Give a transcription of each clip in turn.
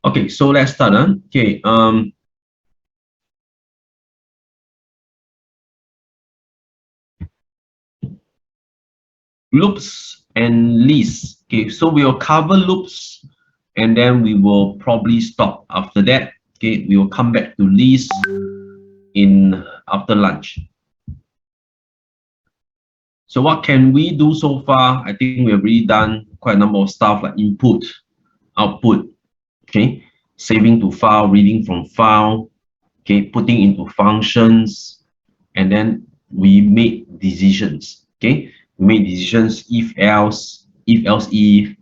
Okay, so let's start. Okay, loops and lists. Okay, so we'll cover loops and then we will probably stop after that. Okay, we will come back to lists in after lunch. So what can we do so far? I think we have already done quite a number of stuff like input, output, okay, saving to file, reading from file, okay, putting into functions, and then we make decisions. Okay, we make decisions if else if,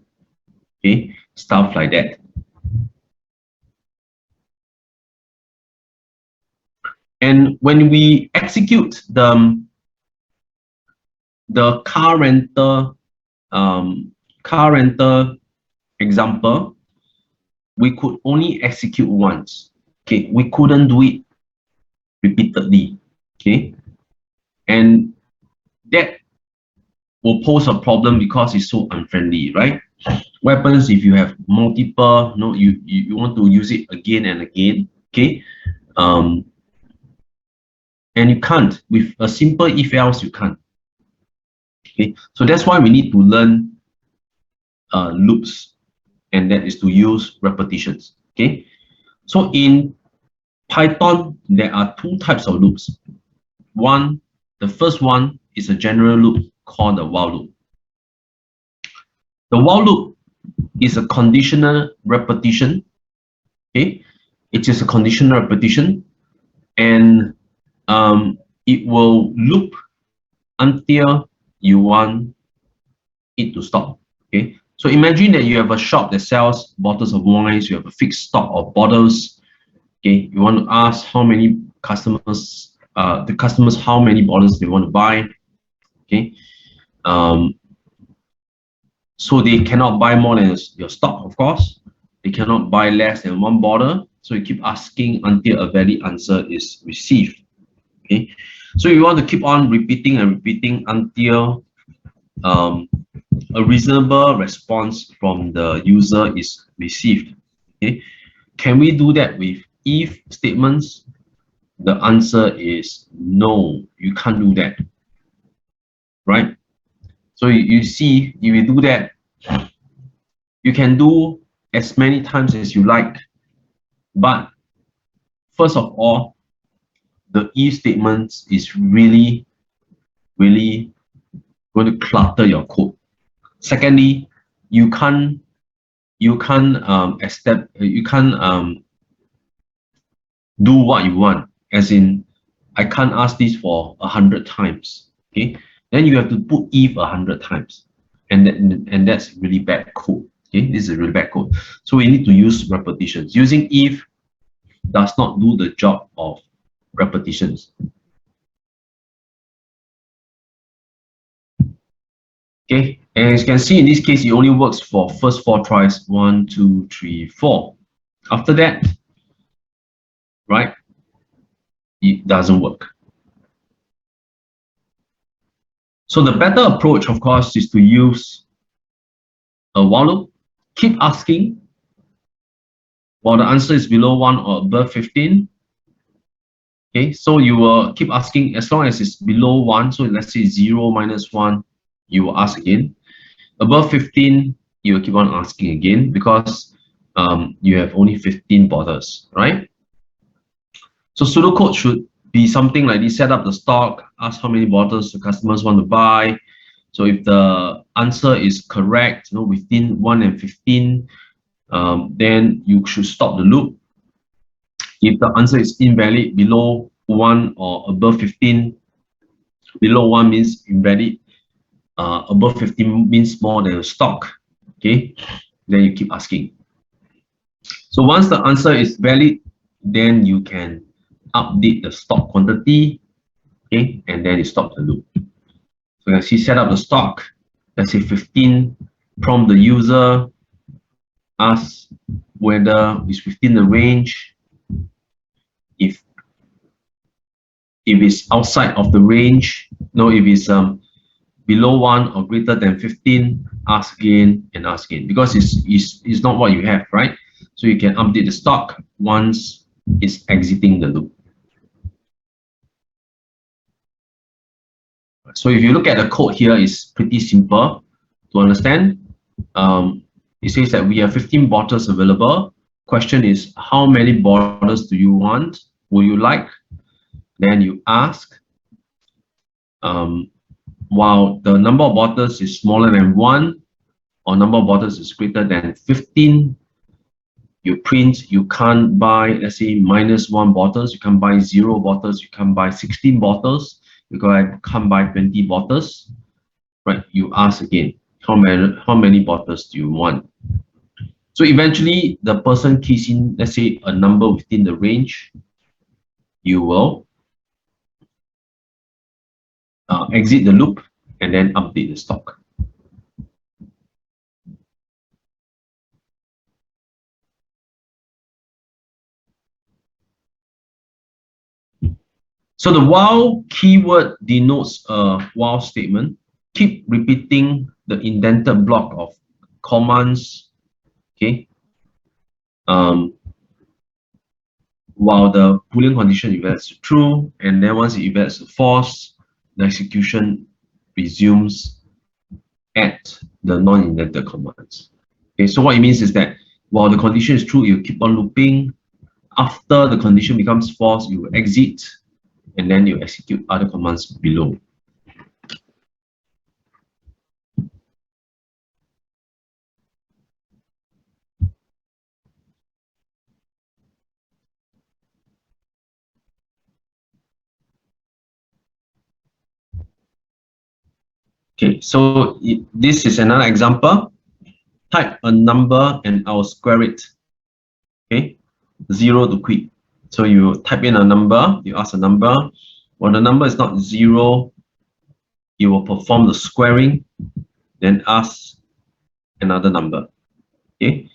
okay, stuff like that. And when we execute the car rental example, we could only execute once. Okay, we couldn't do it repeatedly. Okay, and that will pose a problem because it's so unfriendly, right? What happens if you have multiple, you want to use it again and again, okay? And you can't with a simple if else, you can't. Okay, so that's why we need to learn loops, and that is to use repetitions. Okay, so in Python there are two types of loops. The first one is a general loop called the while loop. The while loop is a conditional repetition. Okay, it is a conditional repetition, and it will loop until you want it to stop. Okay, so imagine that you have a shop that sells bottles of wine. You have a fixed stock of bottles. Okay, you want to ask how many customers, how many bottles they want to buy. Okay, so they cannot buy more than your stock, of course. They cannot buy less than one bottle. So you keep asking until a valid answer is received. Okay, so you want to keep on repeating and repeating until a reasonable response from the user is received. Okay, can we do that with if statements? The answer is no, you can't do that, right? So you see, if you do that, you can do as many times as you like, but first of all, the if statements is really going to clutter your code. Secondly, you can't do what you want, as in I can't ask this for 100 times. Okay, then you have to put if 100 times, and that's really bad code. Okay, this is really bad code. So we need to use repetitions. Using if does not do the job of repetitions. Okay, and as you can see in this case, it only works for first 4 tries. 1, 2, 3, 4. After that, right, it doesn't work. So the better approach, of course, is to use a while loop. Keep asking while the answer is below 1 or above 15. Okay, so you will keep asking as long as it's below 1. So let's say 0 minus 1, you will ask again. Above 15, you will keep on asking again because you have only 15 bottles, right? So pseudocode should be something like this: set up the stock, ask how many bottles the customers want to buy. So if the answer is correct, within 1 and 15, then you should stop the loop. If the answer is invalid, below 1 or above 15, below 1 means invalid, above 15 means more than a stock. Okay, then you keep asking. So once the answer is valid, then you can update the stock quantity, okay, and then you stop the loop. So as you set up the stock, let's say 15, prompt the user, ask whether it's within the range. If it's outside of the range, if it's below 1 or greater than 15, ask again and ask again, because it's not what you have, right? So you can update the stock once it's exiting the loop. So if you look at the code here, it's pretty simple to understand. It says that we have 15 bottles available. Question is, how many bottles do you want? Will you like? Then you ask. While the number of bottles is smaller than 1, or number of bottles is greater than 15, you print. You can't buy, let's say, -1 bottles. You can't buy 0 bottles. You can't buy 16 bottles. You can't buy 20 bottles. Right? You ask again, how many bottles do you want? So eventually, the person keys in, let's say, a number within the range. You will exit the loop and then update the stock. So the while keyword denotes a while statement. Keep repeating the indented block of commands, okay? While the Boolean condition evaluates true, and then once it evaluates false, the execution resumes at the non-indented commands. Okay, so what it means is that while the condition is true, you keep on looping. After the condition becomes false, you exit, and then you execute other commands below. Okay, so this is another example. Type a number and I'll square it. Okay, 0 to quit. So you type in a number, you ask a number. When the number is not 0, you will perform the squaring, then ask another number. Okay,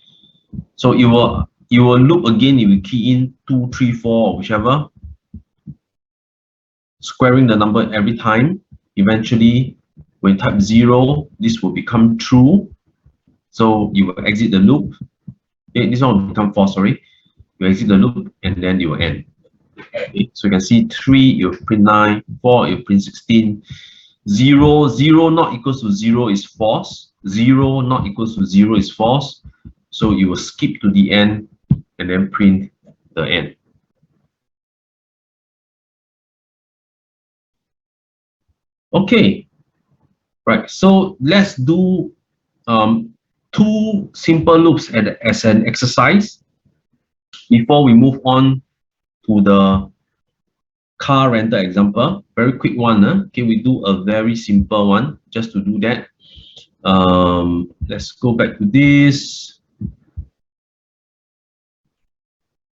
so you will loop again. You will key in 2, 3, 4, or whichever, squaring the number every time. Eventually, when you type 0, this will become true. So you will exit the loop. Okay, this one will become false, sorry. You exit the loop and then you will end. Okay, so you can see 3, you print 9, 4, you print 16, 0, 0 not equals to 0 is false, 0 not equals to 0 is false. So you will skip to the end and then print the end. Okay, right, so let's do 2 simple loops as an exercise before we move on to the car rental example. Very quick one. Okay, we do a very simple one just to do that. Let's go back to this.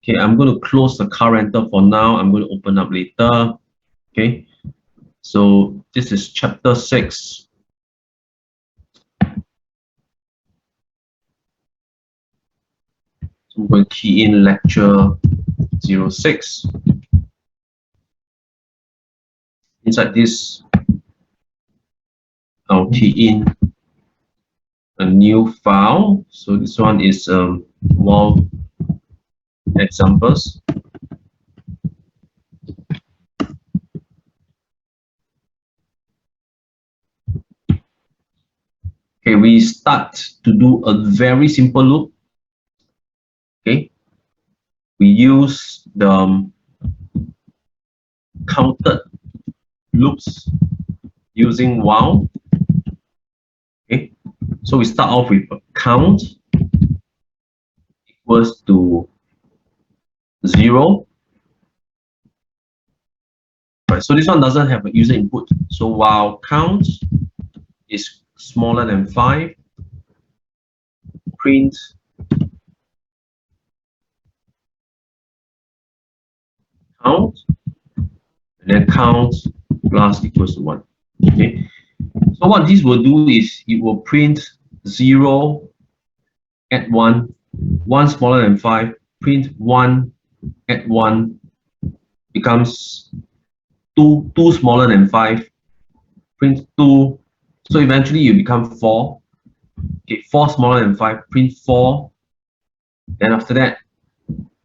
Okay, I'm going to close the car rental for now. I'm going to open up later. Okay, so this is chapter 6. So I'm going to key in lecture 06. Inside this, I'll key in a new file. So this one is while examples. Okay, we start to do a very simple loop. Okay, we use the counted loops using while. Okay, so we start off with a count equals to 0. Right, so this one doesn't have a user input. So while count is smaller than 5, print count, and then count plus equals to 1. Okay, so what this will do is it will print 0 at 1, 1 smaller than 5, print 1 at 1, becomes 2 smaller than 5, print 2. So eventually you become 4. Okay, 4 smaller than 5, print 4. Then after that,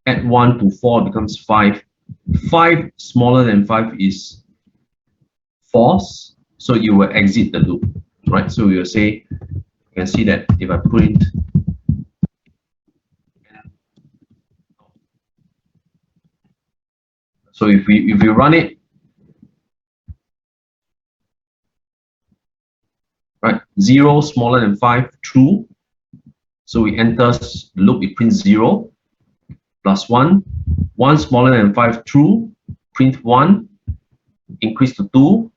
add 1 to 4 becomes 5. 5 smaller than 5 is false, so you will exit the loop, right? So we will say, you can see that if I print, so if we run it, right, 0 smaller than 5, true. So we enter loop, it prints 0, plus 1. 1 smaller than 5, true, print 1, increase to 2.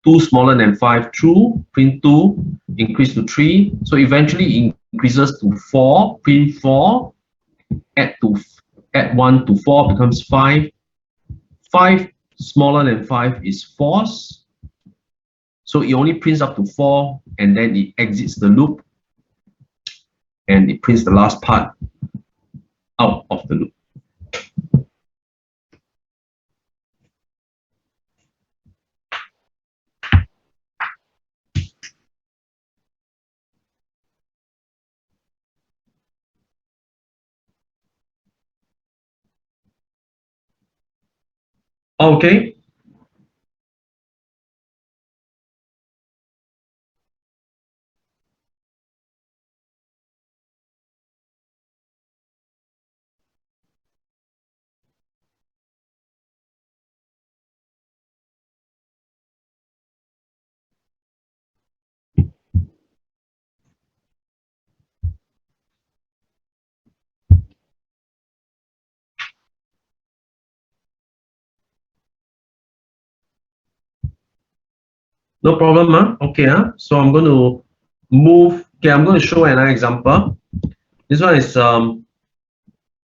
2 smaller than 5, true, print 2, increase to 3. So eventually increases to 4, print 4, add 1 to 4 becomes 5. 5 smaller than 5 is false. So it only prints up to 4 and then it exits the loop and it prints the last part out of the loop. Okay. No problem, huh? Okay, huh? So I'm going to move. Okay, I'm going to show another example. This one is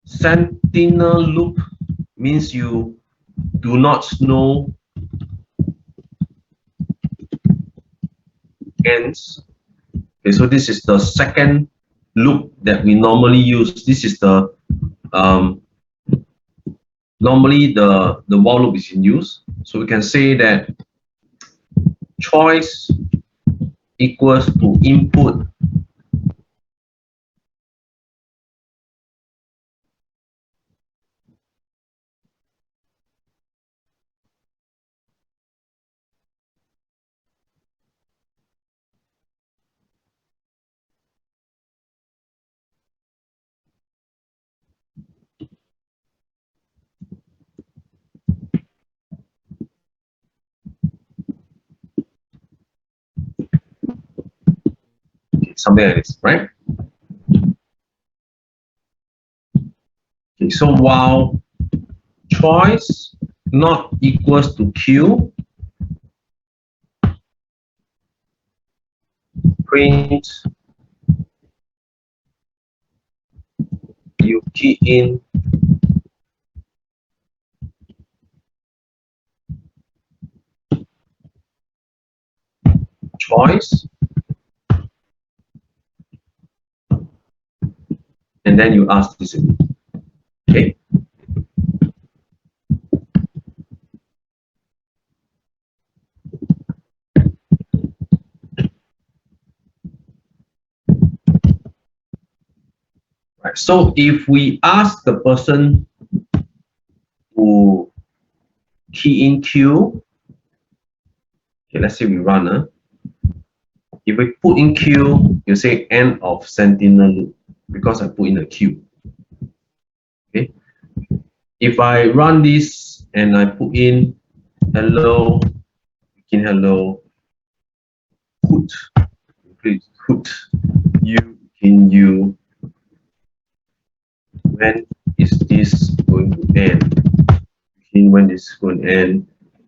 sentinel loop, means you do not know ends. Okay, so this is the second loop that we normally use. This is the normally the while loop is in use. So we can say that choice equals to input something like this, right? Okay, so while choice not equals to Q, print you key in choice and then you ask this again. Okay. Right. So if we ask the person to key in Q, okay, let's say we run. If we put in Q, you say end of sentinel loop because I put in a Q. Okay. If I run this and I put in hello, in hello, put, please put you in you. When is this going to end? When this is going to end?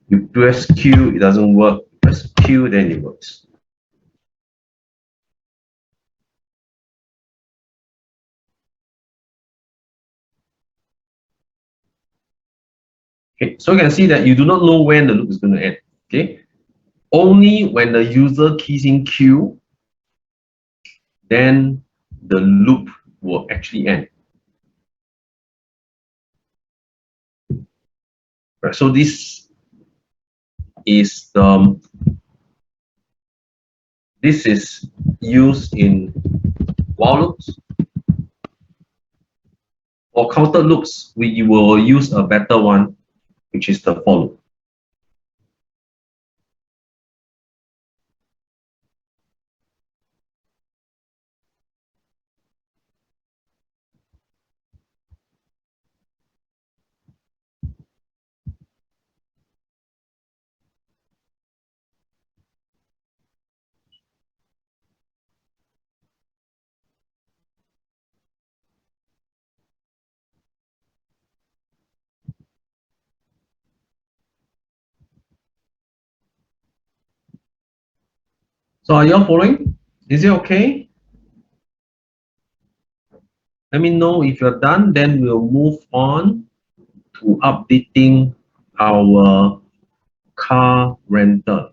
You press Q, it doesn't work. Press Q, then it works. Okay, so you can see that you do not know when the loop is going to end. Okay, only when the user keys in Q, then the loop will actually end. Right, so this is this is used in while loops. For counter loops, we will use a better one, which is the for loop. So are you all following? Is it okay? Let me know if you're done, then we'll move on to updating our car rental.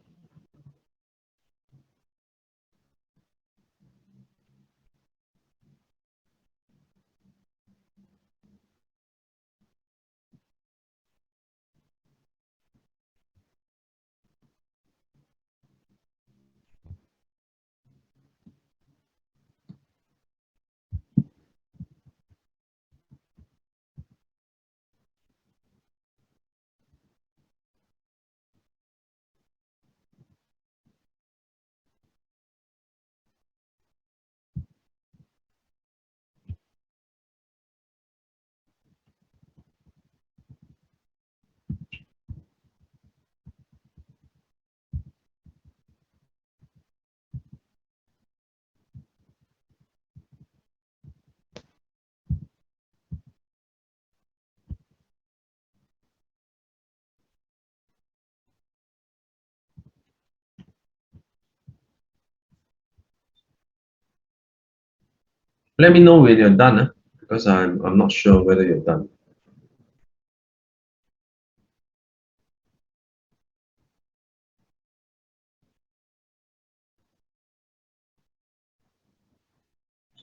Let me know when you're done, because I'm not sure whether you're done.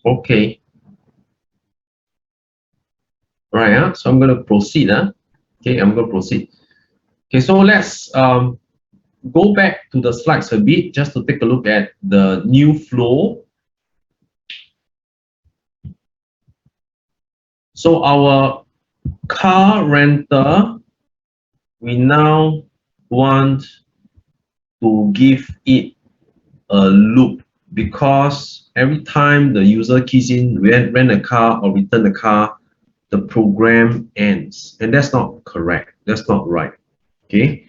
Okay. Right, so I'm going to proceed. Okay, I'm going to proceed. Okay, so let's go back to the slides a bit just to take a look at the new flow. So our car renter, we now want to give it a loop, because every time the user keys in rent a car or return a car, the program ends, and that's not correct. That's not right. Okay,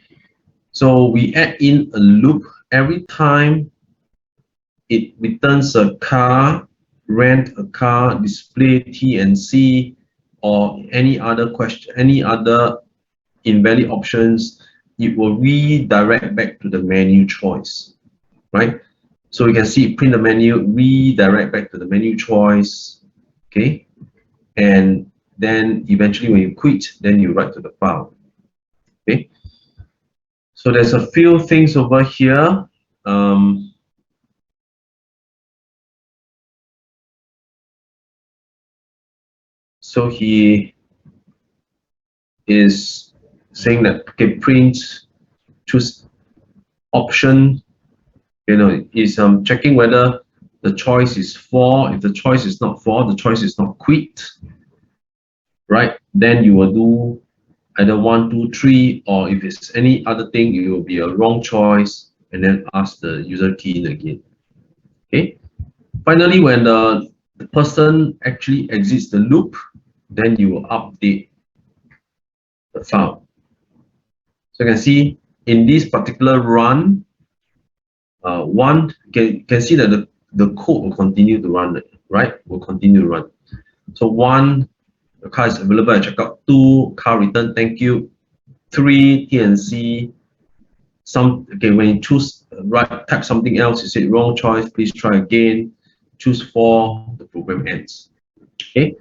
so we add in a loop every time it returns a car, rent a car, display T&C, or any other question, any other invalid options. It will redirect back to the menu choice, right? So you can see print the menu, redirect back to the menu choice, okay? And then eventually when you quit, then you write to the file, okay? So there's a few things over here. So he is saying that, okay, print, choose option, is checking whether the choice is for. If the choice is not for, the choice is not quit, right? Then you will do either 1, 2, 3, or if it's any other thing, it will be a wrong choice, and then ask the user key in again. Okay. Finally, when the person actually exits the loop, then you will update the file. So you can see in this particular run, one can see that the code will continue to run, right? Will continue to run. So 1, the car is available at checkout. 2, car return, thank you. 3, T&C. Okay, when you choose type something else, you say wrong choice, please try again. Choose 4, the program ends. Okay.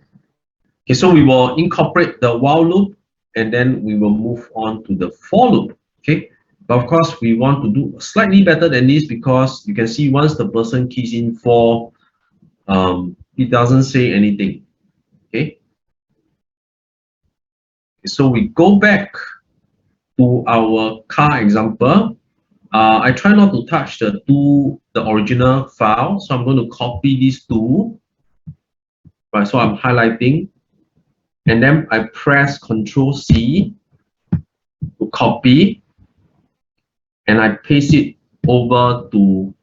Okay, so we will incorporate the while loop, and then we will move on to the for loop. Okay. But of course, we want to do slightly better than this, because you can see once the person keys in for, it doesn't say anything. Okay. So we go back to our car example. I try not to touch the original file, so I'm going to copy these two. Right, so I'm highlighting. and then I press Ctrl C to copy, and I paste it over to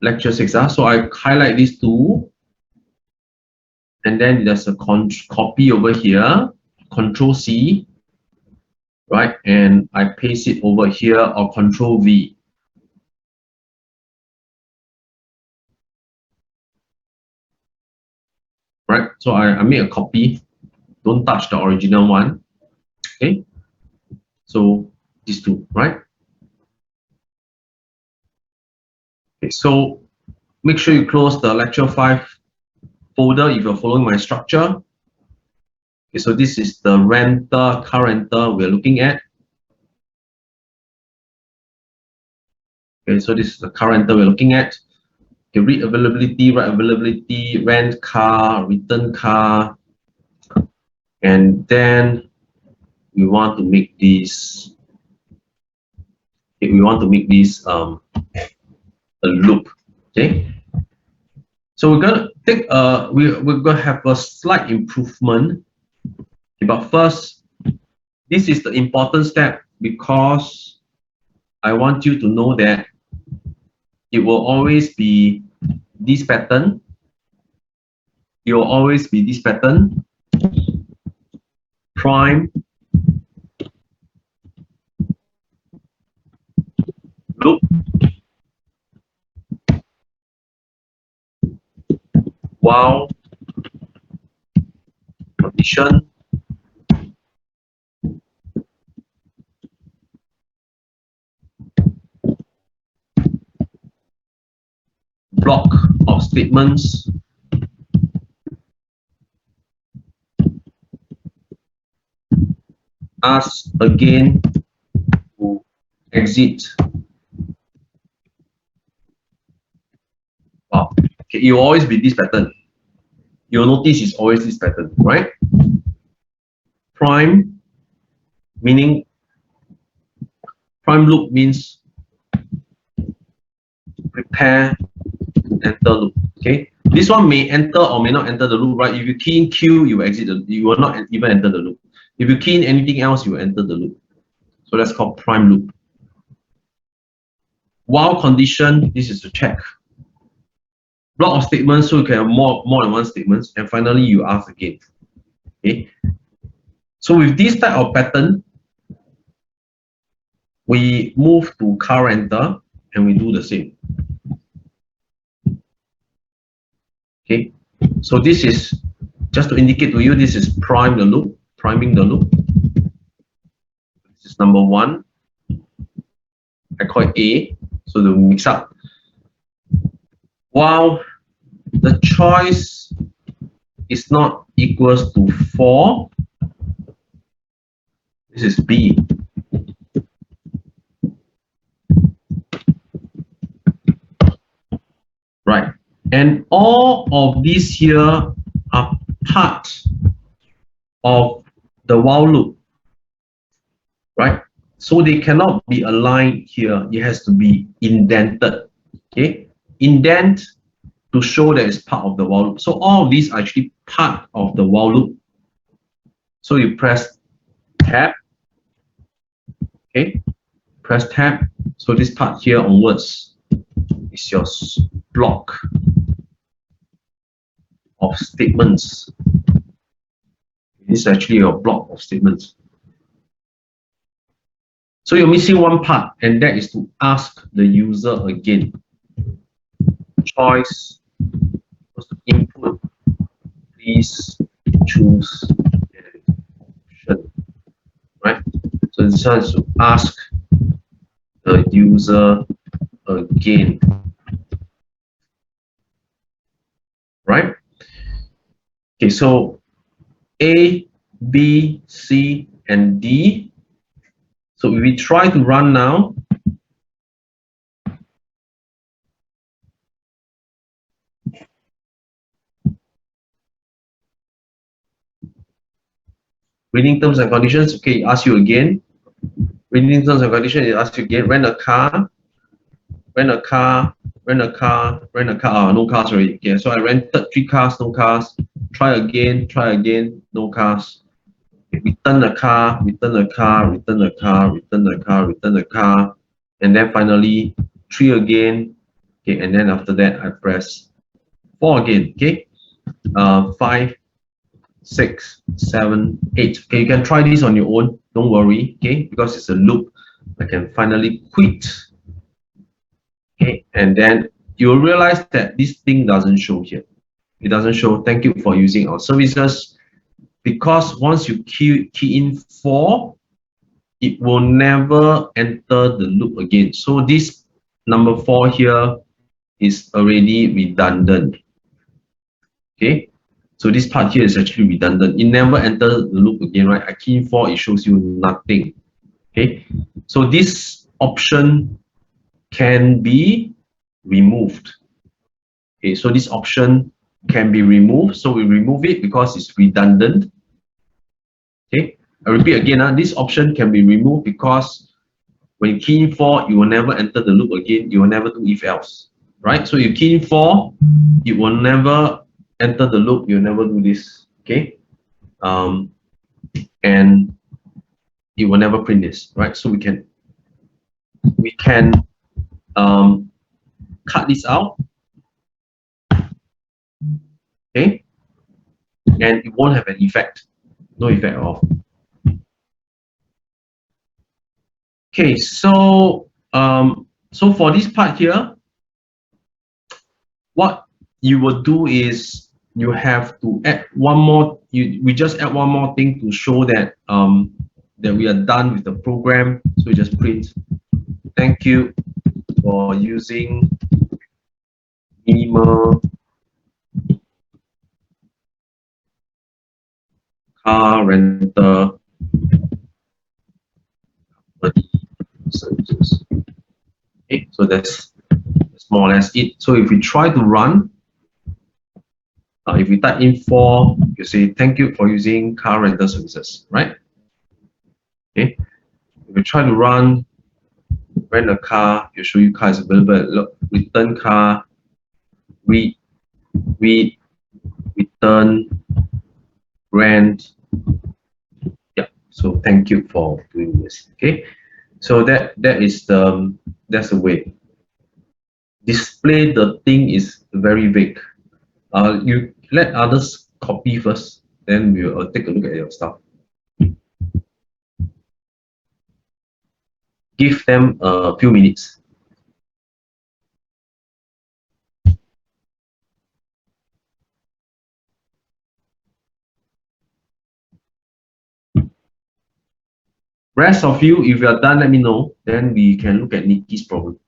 lecture 6. So I highlight these two, and then there's a copy over here, Ctrl C, right? And I paste it over here, or Ctrl V. Right? So I make a copy. Don't touch the original one. Okay? So these two, right? Okay, so make sure you close the lecture 5 folder if you're following my structure. Okay, so this is the renter, car rental we're looking at. Okay, so this is the car rental we're looking at. Okay, read availability, write availability, rent car, return car, and then we want to make this. Okay, we want to make this a loop. Okay, so we're gonna take we're gonna have a slight improvement. Okay, but first, this is the important step, because I want you to know that it will always be this pattern. It will always be this pattern. Prime, loop, while, condition, block of statements, ask again to exit. Wow. Okay, it will always be this pattern. You'll notice it's always this pattern, right? Prime, meaning prime loop means prepare, enter loop. Okay, this one may enter or may not enter the loop, right? If you key in Q, you exit you will not even enter the loop. If you key in anything else, you will enter the loop. So that's called prime loop. While condition, this is to check. Block of statements, so you can have more than one statements, and finally you ask again. Okay. So with this type of pattern, we move to car rental and we do the same. Okay. So this is just to indicate to you, this is prime the loop, priming the loop. This is number 1. I call it A, so they mix up. While the choice is not equals to 4, this is B. Right. And all of these here are part of the while loop. Right? So they cannot be aligned here. It has to be indented. Okay? Indent to show that it's part of the while loop. So all of these are actually part of the while loop. So you press tab. Okay? Press tab. So this part here onwards is your block of statements. This is actually your block of statements. So you're missing one part, and that is to ask the user again. Choice was to input. Please choose an option. Right? So this one is to ask the user again. Right? Okay, so A, B, C, and D. So if we try to run now, reading terms and conditions, okay, ask you again. Reading terms and conditions, it asks you again, rent a car, rent a car, rent a car, rent a car. No cars already. Okay, so I rented 3 cars, no cars. Try again, no cars. return the car, return the car, return the car, return the car, return the car, and then finally 3 again. Okay, and then after that I press 4 again. Okay, 5, 6, 7, 8. Okay, you can try this on your own. Don't worry. Okay, because it's a loop. I can finally quit. Okay, and then you'll realize that this thing doesn't show here. It doesn't show thank you for using our services, because once you key in 4, it will never enter the loop again. So this number 4 here is already redundant. Okay, so this part here is actually redundant. It never enters the loop again, right? I key in 4, it shows you nothing. Okay, so this option can be removed. Okay, so this option can be removed. So we remove it because it's redundant. Okay, I repeat again, this option can be removed because when you key in 4, you will never enter the loop again. You will never do if else, right? So you key in 4, it will never enter the loop. You'll never do this, okay? And it will never print this, right? So we can cut this out, okay? And it won't have an effect, no effect at all. Okay, so so for this part here, what you will do is you have to add one more. We just add one more thing to show that that we are done with the program. So we just print thank you for using minimal car rental services. Okay, so that's more or less it. So if we try to run, if we type in 4, you say thank you for using car rental services, right? Okay, if we try to run, rent a car, you show you car is available. Look, return car, return, rent. Yeah, so thank you for doing this. Okay, so that's the way. Display the thing is very vague. You let others copy first, then we'll take a look at your stuff. Give them a few minutes. Rest of you, if you are done, let me know. Then we can look at Nikki's problem.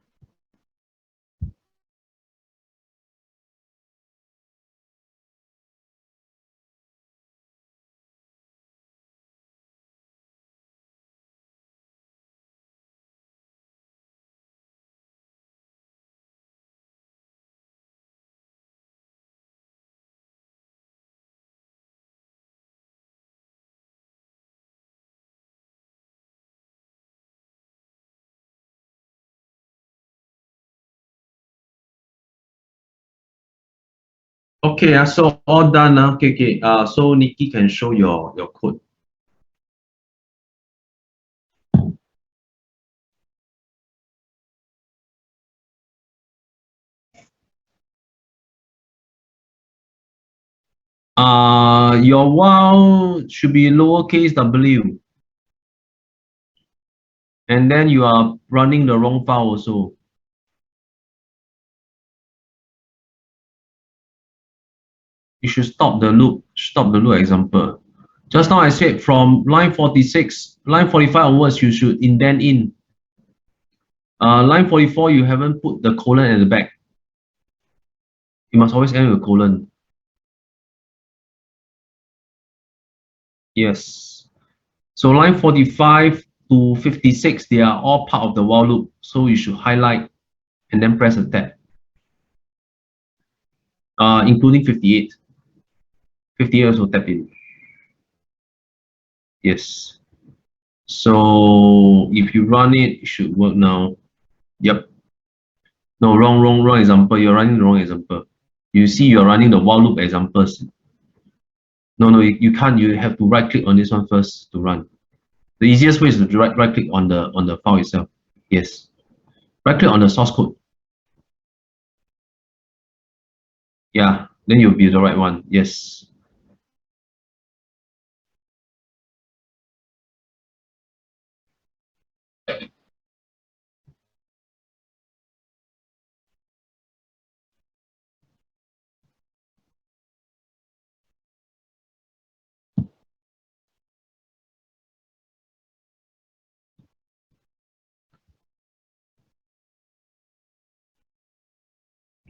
Okay, so all done. Okay. So Nikki can show your code. Your while should be lowercase w, and then you are running the wrong file also. You should stop the loop. Stop the loop example. Just now I said from line 46, line 45 onwards, you should indent in. Line 44, you haven't put the colon at the back. You must always end with a colon. Yes. So line 45 to 56, they are all part of the while loop. So you should highlight and then press a tab. Including 58. 58 also tap in. Yes. So if you run it, it should work now. Yep. No, wrong example. You're running the wrong example. You see, you're running the while loop examples. No, you can't. You have to right click on this one first to run. The easiest way is to right click on the file itself. Yes. Right click on the source code. Yeah, then you'll be the right one. Yes.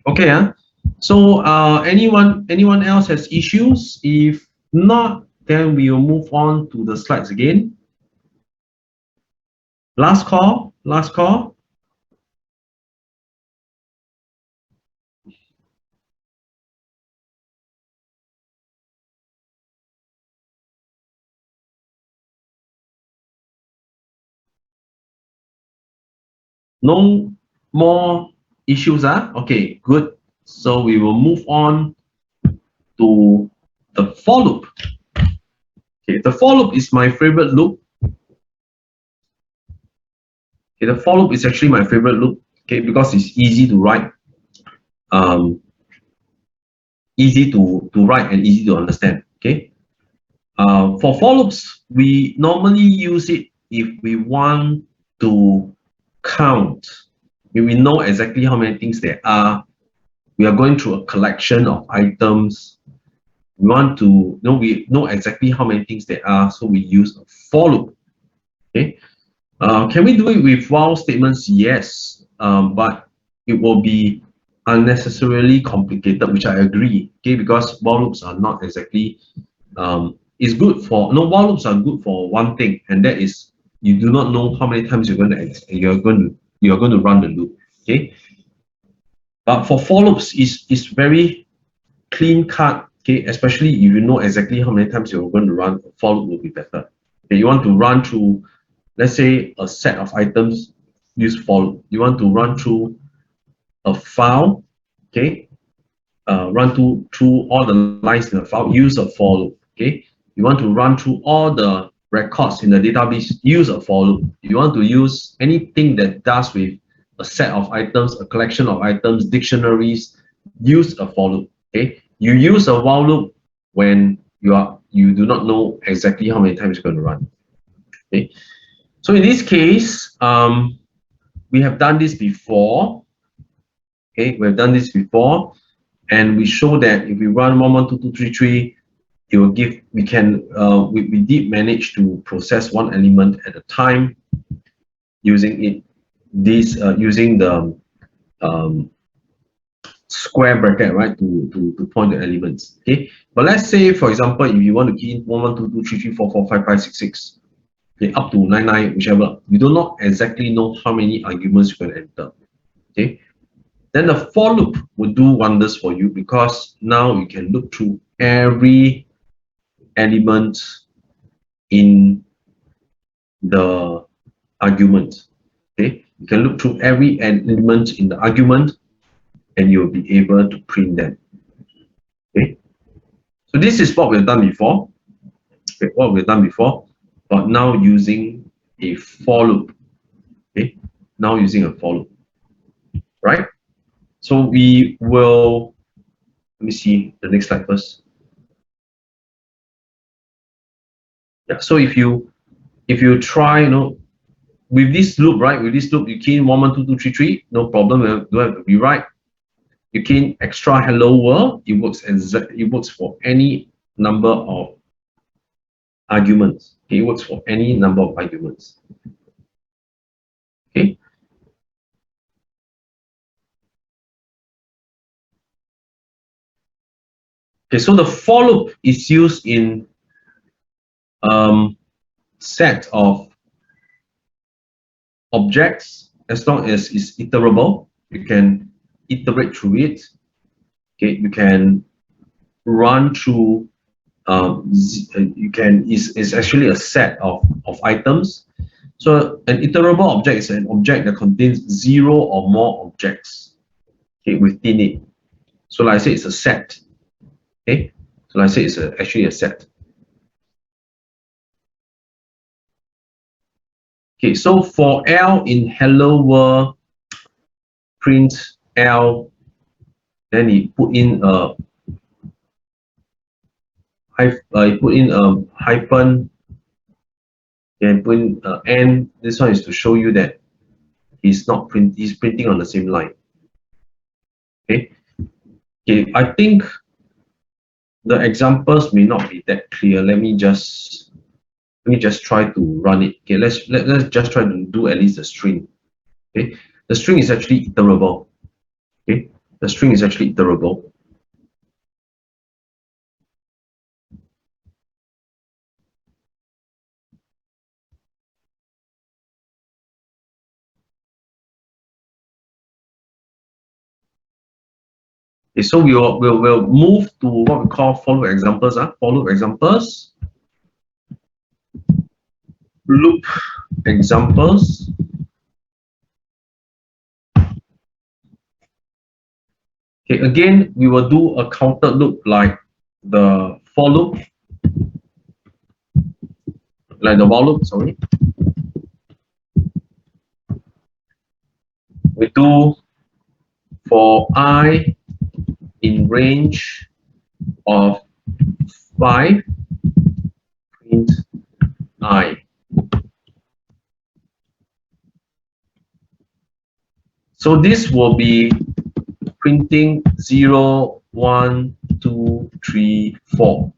Okay, so anyone else has issues? If not, then we will move on to the slides again. Last call, last call. No more issues, okay, good. So we will move on to the for loop. Okay, the for loop is my favorite loop. Okay, the for loop is actually my favorite loop, okay, because it's easy to write, easy to write and easy to understand. Okay, for for loops, we normally use it if we want to count. If we know exactly how many things there are, we are going through a collection of items. We want to know, we know exactly how many things there are, so we use a for loop. Okay, can we do it with while statements? Yes, but it will be unnecessarily complicated, which I agree. Okay, because while loops are not exactly is good for, no, while loops are good for one thing, and that is you do not know how many times you're going to run the loop. Okay, but for for loops is very clean cut. Okay, especially if you know exactly how many times you're going to run, a for loop will be better. Okay, you want to run through, let's say, a set of items, use for loop. You want to run through a file, okay, run through all the lines in the file, use a for loop. Okay, you want to run through all the records in the database, use a for loop. You want to use anything that does with a set of items, a collection of items, dictionaries, use a for loop. Okay, you use a while loop when you do not know exactly how many times you're going to run. Okay, so in this case, we have done this before. Okay, we've done this before, and we show that if we run 112233, it will give, we can we did manage to process one element at a time using it using the square bracket, right, to point the elements. Okay, but let's say, for example, if you want to key in 112233445566, okay, up to 99, whichever, you do not exactly know how many arguments you can enter. Okay, then the for loop will do wonders for you, because now you can look through every element in the argument. Okay, you can look through every element in the argument, and you'll be able to print them. Okay, so this is what we've done before. Okay, what we've done before, but now using a for loop. Okay, now using a for loop, right? So we will, let me see the next slide first. Yeah, so if you try, with this loop, right? With this loop, you key in 112233, no problem. You don't have to rewrite. You key in extra hello world. It works for any number of arguments. Okay, it works for any number of arguments. Okay. Okay, so the for loop is used in set of objects. As long as it's iterable, you can iterate through it. Okay, you can run through. You can is actually a set of items. So an iterable object is an object that contains 0 or more objects, okay, within it. So like I say, it's a set. Okay, so like I say, it's actually a set. Okay, so for L in hello world, print L, then he put in a hyphen, and put in n. This one is to show you that he's printing on the same line. Okay. Okay, I think the examples may not be that clear. Let me just try to run it. Okay, let's just try to do at least the string. Okay, the string is actually iterable. Okay, the string is actually iterable. Okay, so we'll move to what we call for loop examples. For loop examples, loop examples. Okay, again, we will do a counted loop like the for loop, like the while loop, sorry. We do for I in range of 5, print I. So this will be printing 0, 1, 2, 3, 4.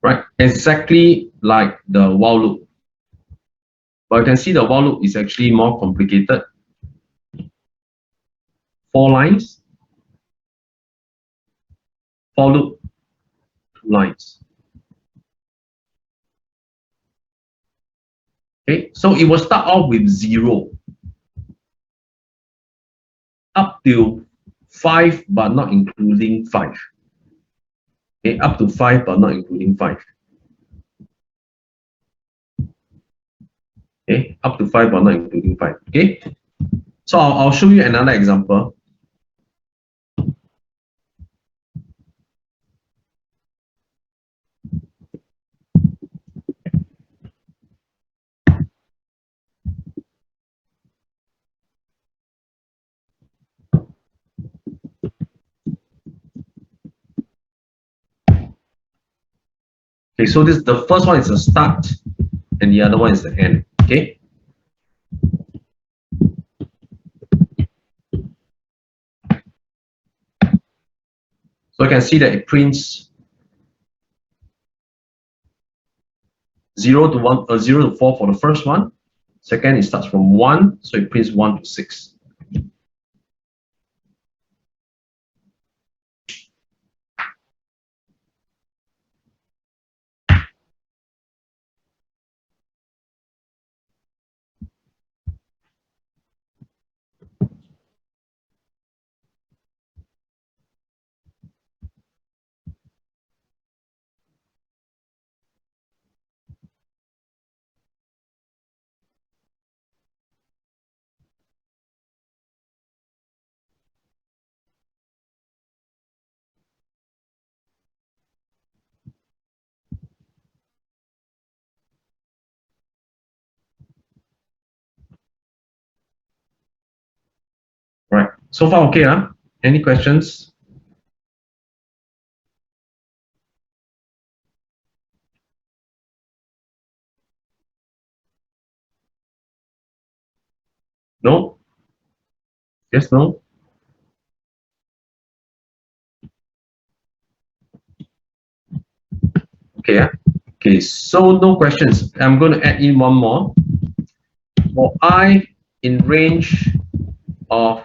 Right, exactly like the while loop. But you can see the while loop is actually more complicated. 4 lines, for loop, 2 lines. Okay, so it will start off with 0 up to 5, but not including 5. Okay, up to 5, but not including 5. Okay, up to 5, but not including 5. Okay, so I'll show you another example. Okay, so this the first one is the start, and the other one is the end. Okay. So you can see that it prints 0 to 1, 0 to 4 for the first one. Second, it starts from 1, so it prints 1 to 6. Right. So far, okay, huh? Any questions? No? Yes, no? Okay, yeah. Okay, so no questions. I'm going to add in one more. For I in range of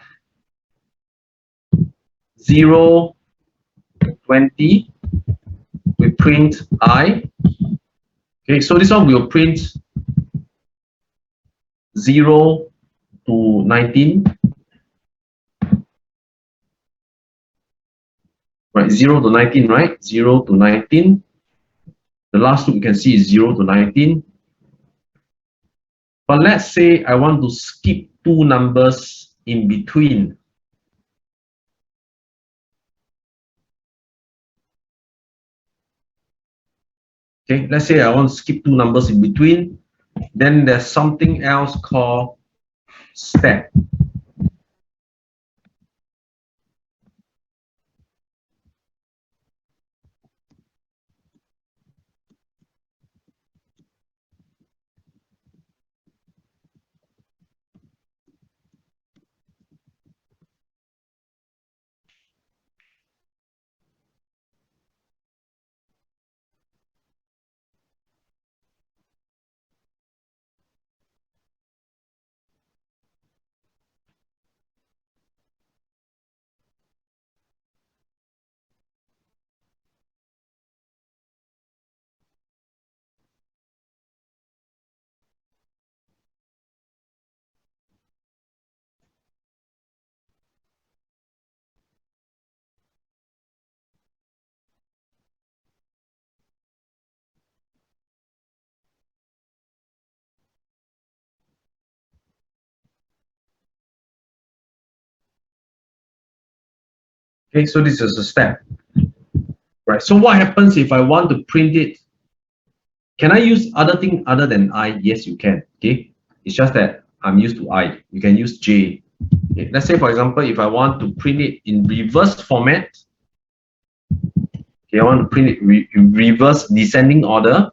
0 to 20, we print I. Okay, so this one will print 0 to 19. right? 0 to 19, right? 0 to 19. The last loop you can see is 0 to 19. But let's say I want to skip two numbers in between. Okay, let's say I want to skip two numbers in between. Then there's something else called step. Okay, so this is a step, right? So what happens if I want to print it? Can I use other thing other than I? Yes, you can. Okay, it's just that I'm used to I. You can use J. Okay. Let's say, for example, if I want to print it in reverse format, okay, I want to print it in reverse descending order.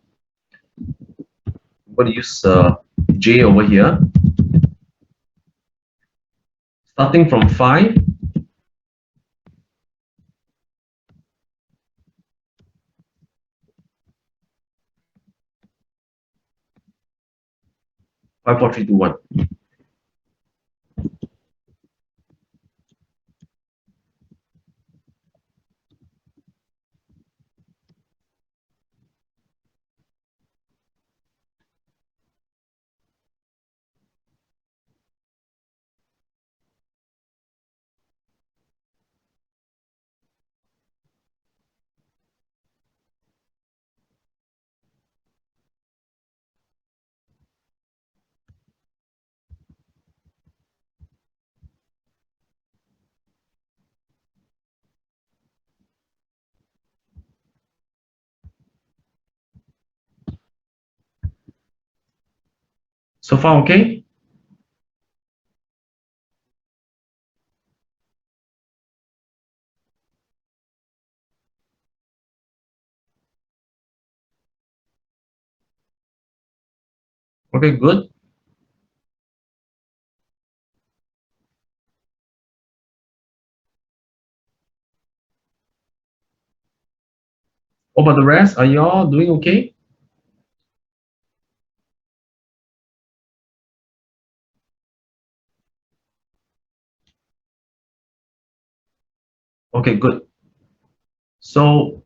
I'm going to use J over here, starting from 5. 5, 4, 3, 2, 1. So far, okay? Okay, good. What about the rest? Are y'all doing okay? Okay, good. So,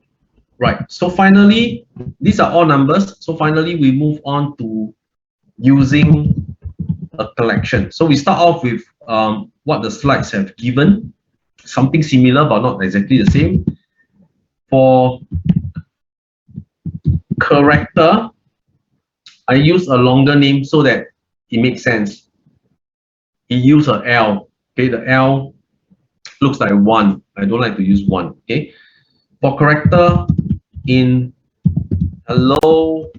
right. So finally, these are all numbers. So finally, we move on to using a collection. So we start off with what the slides have given, something similar but not exactly the same. For character, I use a longer name so that it makes sense. He used a L. Okay, the L looks like 1. I don't like to use 1. Okay, for character in hello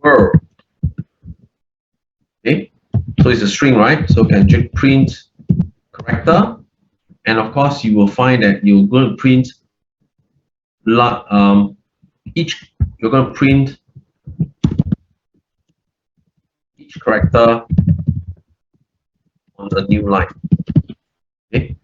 world. Okay, so it's a string, right? So can print character, and of course you will find that you're going to print each. You're going to print each character on a new line. Okay.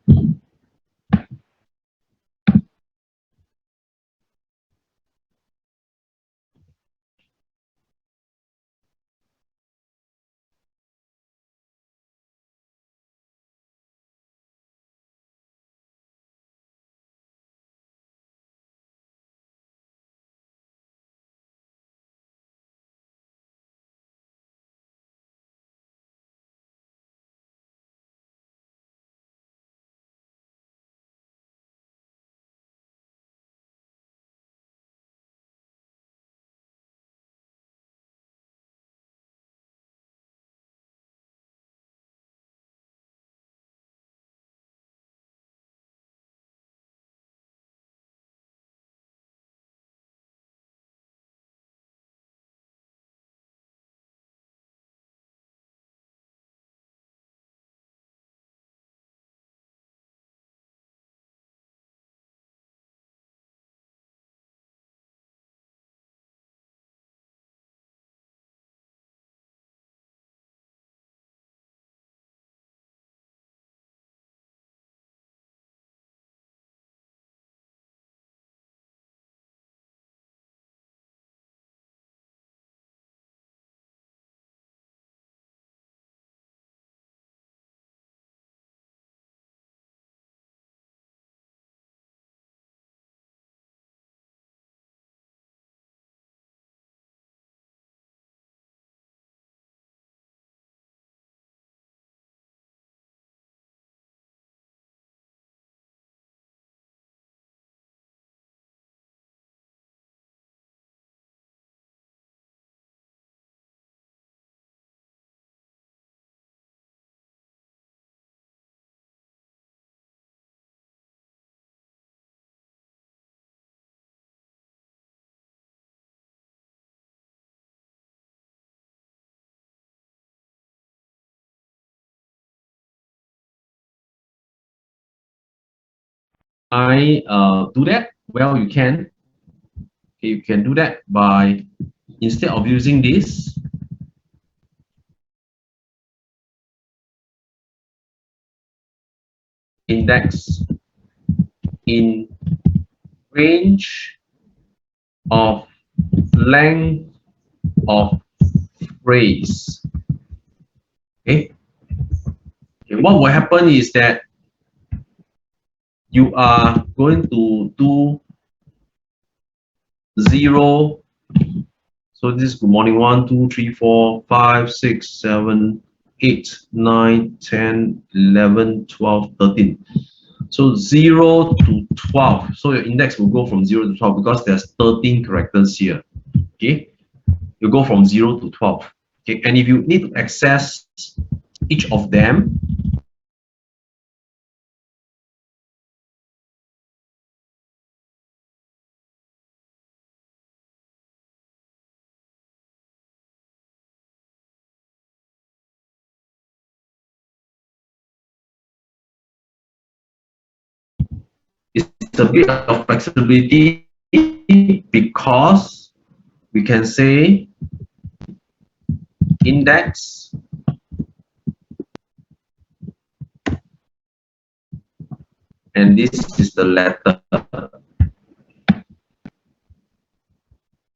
I do that? Well, you can. Okay, you can do that by, instead of using this, index in range of length of phrase. Okay. Okay, what will happen is that you are going to do 0. So this is good morning, 1, 2, 3, 4, 5, 6, 7, 8, 9, 10, 11, 12, 13. So 0 to 12. So your index will go from 0 to 12 because there's 13 characters here. Okay. You go from 0 to 12. Okay. And if you need to access each of them, it's a bit of flexibility because we can say index and this is the letter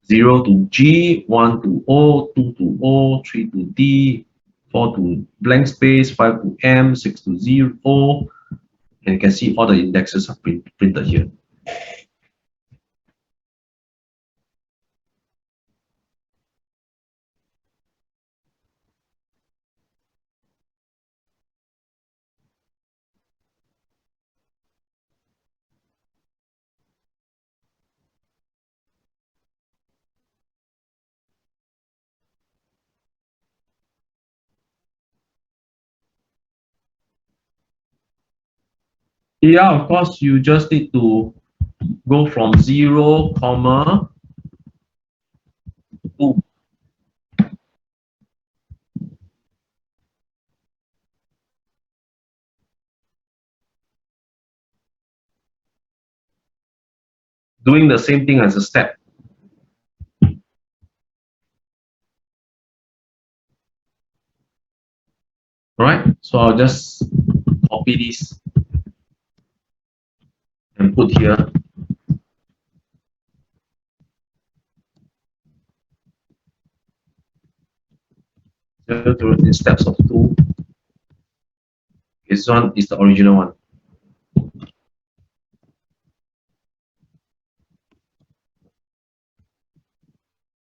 0 to G, 1 to O, 2 to O, 3 to D, 4 to blank space, 5 to M, 6 to 0, and you can see all the indexes are printed here. Yeah, of course, you just need to go from 0, comma 2. Doing the same thing as a step. All right, so I'll just copy this and put here. 0 to in steps of 2. This one is the original one.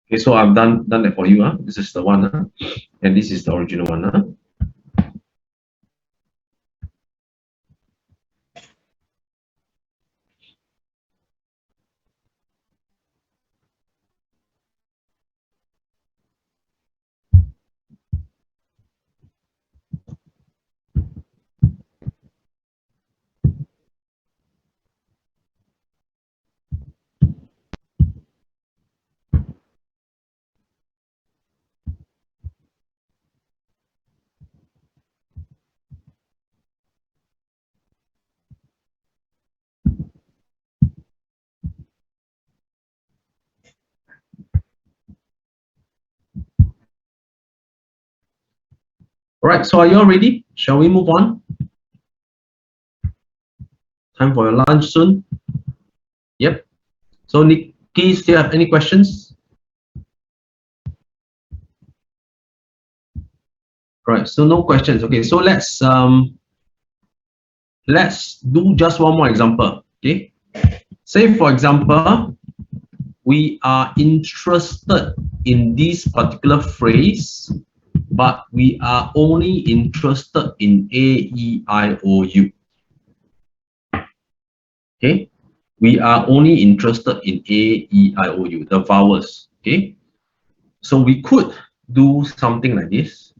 Okay, so I've done that for you. This is the one, and this is the original one. All right, so are you all ready? Shall we move on? Time for your lunch soon. Yep. So Nikki, still have any questions? All right, so no questions. Okay, so let's do just one more example. Okay. Say for example, we are interested in this particular phrase, but we are only interested in A, E, I, O, U. Okay, we are only interested in A, E, I, O, U, the vowels. Okay, so we could do something like this.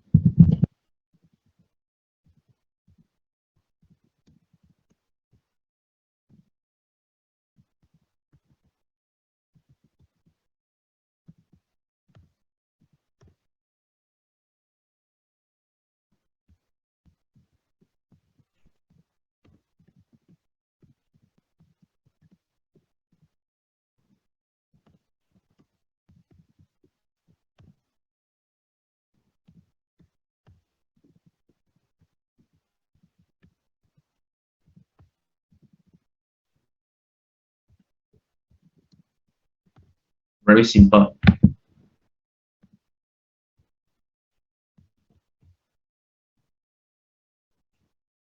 Very simple.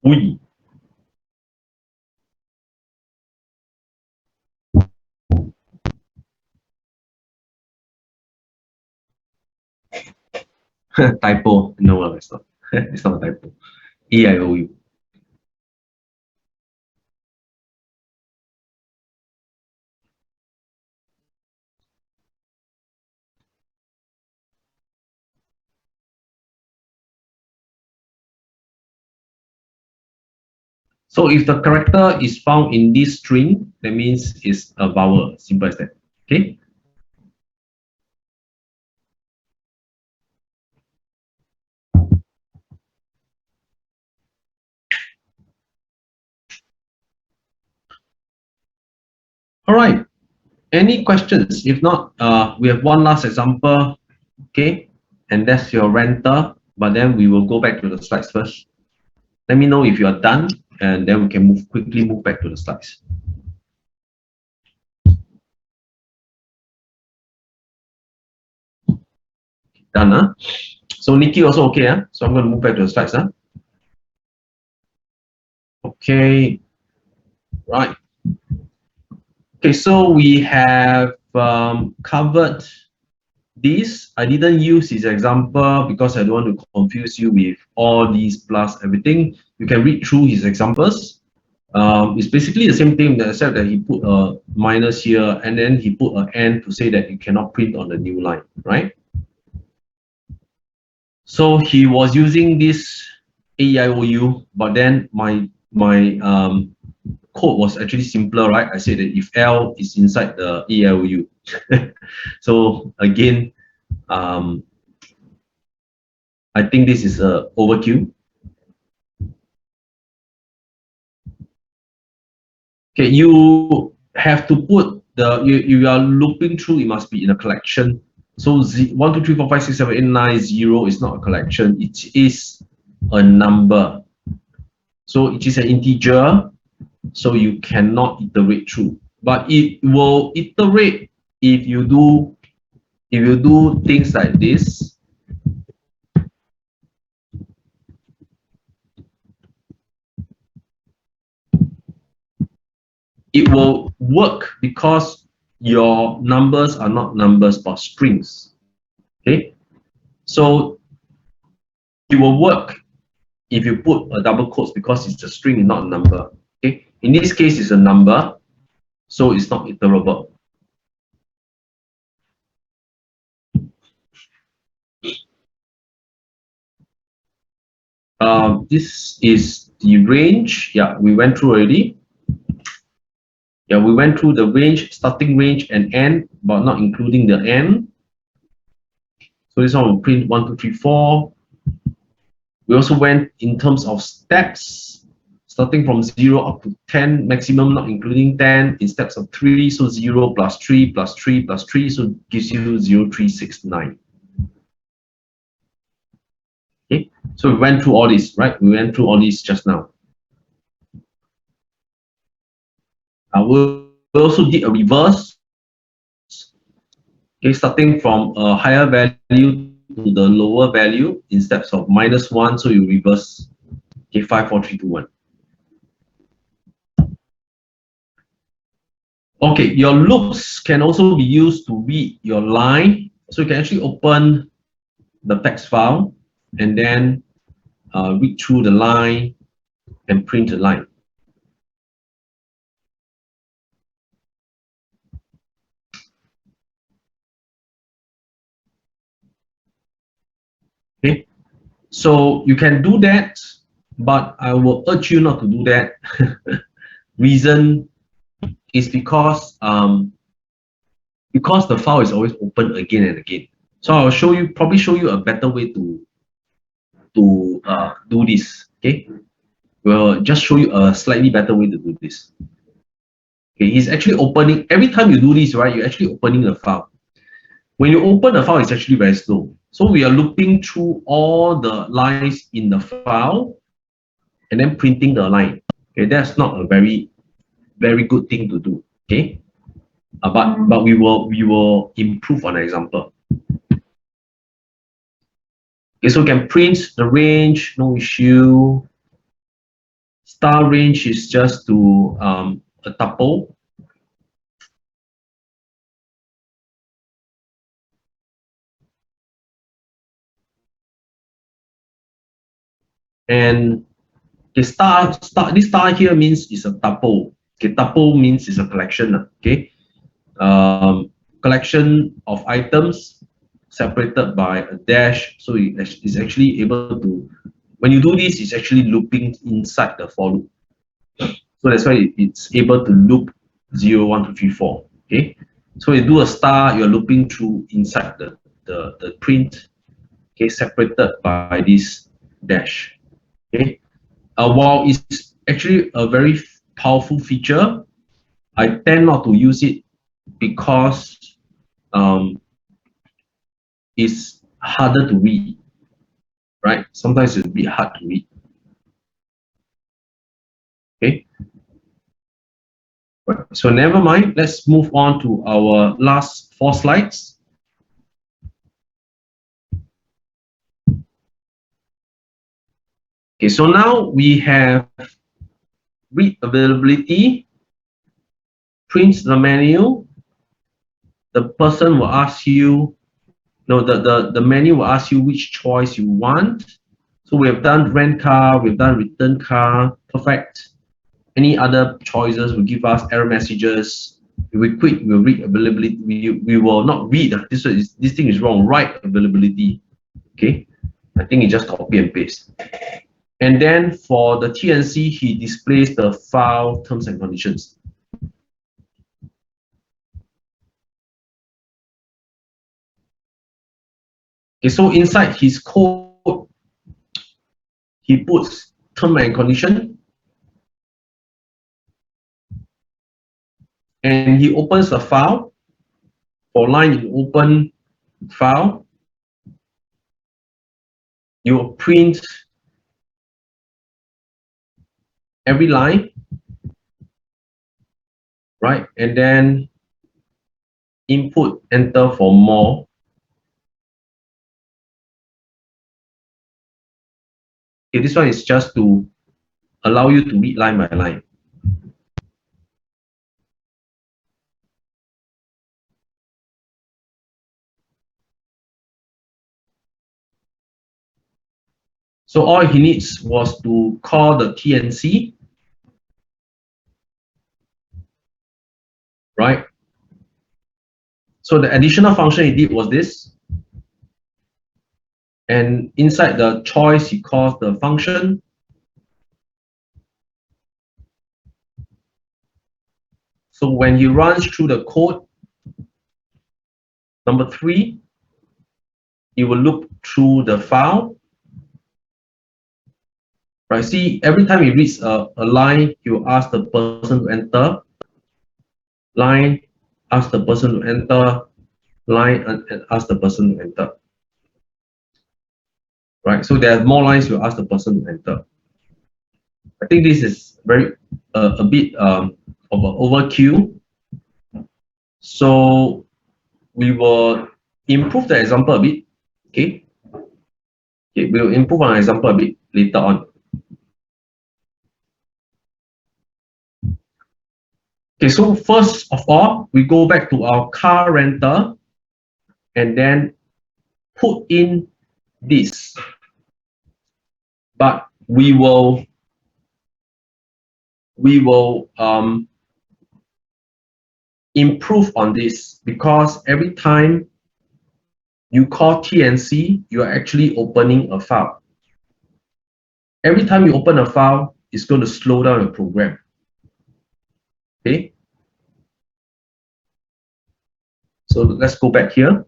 Oui. Typo. No, it's not. It's not a typo. EIOU. So if the character is found in this string, that means it's a vowel. Simple as that. Okay. All right. Any questions? If not, we have one last example. Okay. And that's your renter. But then we will go back to the slides first. Let me know if you are done, and then we can quickly move back to the slides. Done, huh? So Nikki also okay, huh? So I'm going to move back to the slides, huh? Okay, right. Okay, so we have covered this. I didn't use his example because I don't want to confuse you with all these plus everything. You can read through his examples. It's basically the same thing except that he put a minus here and then he put an N to say that you cannot print on the new line, right? So he was using this AEIOU, but then my code was actually simpler, right? I said that if L is inside the AEIOU. So again, I think this is a overkill. Okay, you have to put the you are looping through. It must be in a collection. So 1, 2, 3, 4, 5, 6, 7, 8, 9, 0 is not a collection. It is a number. So it is an integer. So you cannot iterate through. But it will iterate if you do things like this. It will work because your numbers are not numbers but strings. Okay, so it will work if you put a double quotes because it's a string, not a number. Okay, in this case, it's a number, so it's not iterable. This is the range. Yeah, we went through already. Yeah, we went through the range, starting range and end, but not including the end. So this one will print 1, 2, 3, 4. We also went in terms of steps, starting from 0 up to 10, maximum not including 10, in steps of 3. So 0 plus 3 plus 3 plus 3, so gives you 0, 3, 6, 9. Okay, so we went through all this, right? We went through all this just now. We also did a reverse. Okay, starting from a higher value to the lower value in steps of -1, so you reverse. Okay, 5, 4, 3, 2, 1. Okay, your loops can also be used to read your line. So you can actually open the text file and then read through the line and print the line. Okay, so you can do that, but I will urge you not to do that. Reason is because the file is always open again and again. So I'll probably show you a better way to do this. Okay, we'll just show you a slightly better way to do this. Okay, he's actually opening every time you do this, right? You're actually opening the file. When you open the file, it's actually very slow. So we are looping through all the lines in the file and then printing the line. Okay, that's not a very good thing to do. Okay, but we will improve on an example. Okay, so we can print the range, no issue. Star range is just to a tuple. And this star here means it's a tuple. Okay, tuple means it's a collection. Okay, collection of items separated by a dash. So it's actually able to, when you do this, it's actually looping inside the for loop. So that's why it's able to loop 0, 1, 2, 3, 4. Okay, so you do a star, you're looping through inside the print. Okay, separated by this dash. Okay, while it's actually a very powerful feature, I tend not to use it because it's harder to read, right? Sometimes it's a bit hard to read. Okay, right. So never mind. Let's move on to our last 4 slides. Okay, so now we have read availability, print the menu. The person will ask you, no, the menu will ask you which choice you want. So we have done rent car, we've done return car, perfect. Any other choices will give us error messages. If we quit, we'll read availability. We will not read. This thing is wrong. Write availability. Okay, I think it just copy and paste. And then for the TNC, he displays the file terms and conditions. Okay, so inside his code, he puts term and condition, and he opens the file. For line in open file, you will print every line, right? And then input, enter for more. Okay, this one is just to allow you to read line by line. So all he needs was to call the TNC, right? So the additional function he did was this. And inside the choice, he calls the function. So when he runs through the code, number 3, he will loop through the file. Right, see, every time he reads a line, he will ask the person to enter. Line, ask the person to enter. Line, and ask the person to enter. Right, so there are more lines you ask the person to enter. I think this is very a bit of an overkill. So we will improve the example a bit. Okay, we'll improve on an example a bit later on. Okay, so first of all, we go back to our car renter and then put in this. But we will improve on this, because every time you call TNC, you are actually opening a file. Every time you open a file, it's going to slow down your program. Okay. So let's go back here.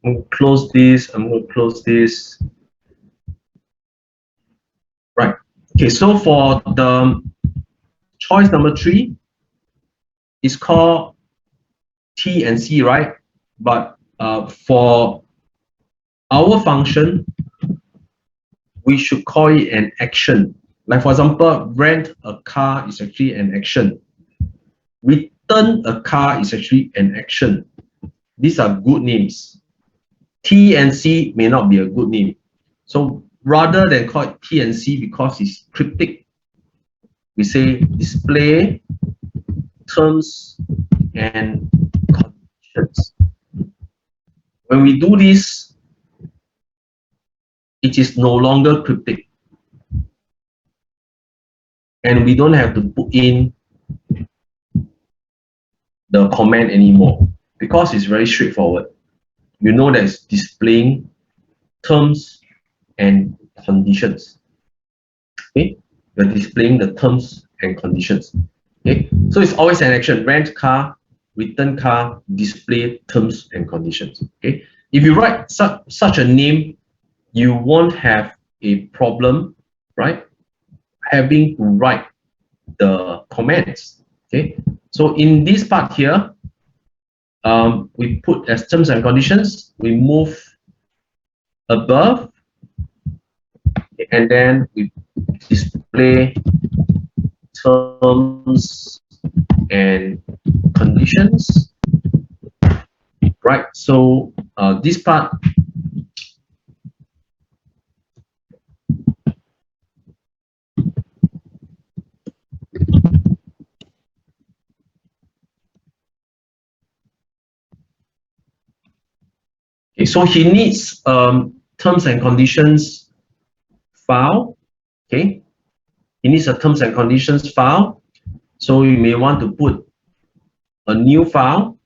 I'm going to close this. I'm going to close this. Right. Okay. So for the choice number 3, it's called TNC, right? But for our function, we should call it an action. Like for example, rent a car is actually an action. Return a car is actually an action. These are good names. T and C may not be a good name. So rather than call it T and C because it's cryptic, we say display terms and conditions. When we do this, it is no longer cryptic. And we don't have to put in the comment anymore because it's very straightforward. You know that it's displaying terms and conditions. Okay, we're displaying the terms and conditions. Okay, so it's always an action: rent car, return car, display terms and conditions. Okay, if you write such a name, you won't have a problem, right? Having to write the comments. Okay, so in this part here, we put as terms and conditions. We move above, and then we display terms and conditions, right? So this part, okay, so he needs terms and conditions file. Okay, he needs a terms and conditions file. So you may want to put a new file.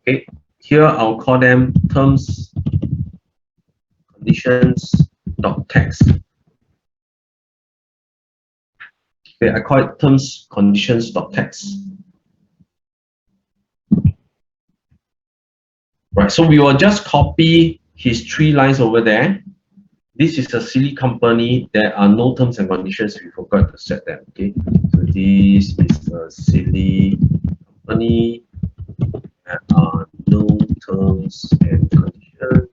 Okay, here I'll call them terms conditions.txt. Okay, I call it terms conditions.txt. Right, so we will just copy his 3 lines over there. This is a silly company. There are no terms and conditions. We forgot to set them. Okay, so this is a silly company. There are no terms and conditions.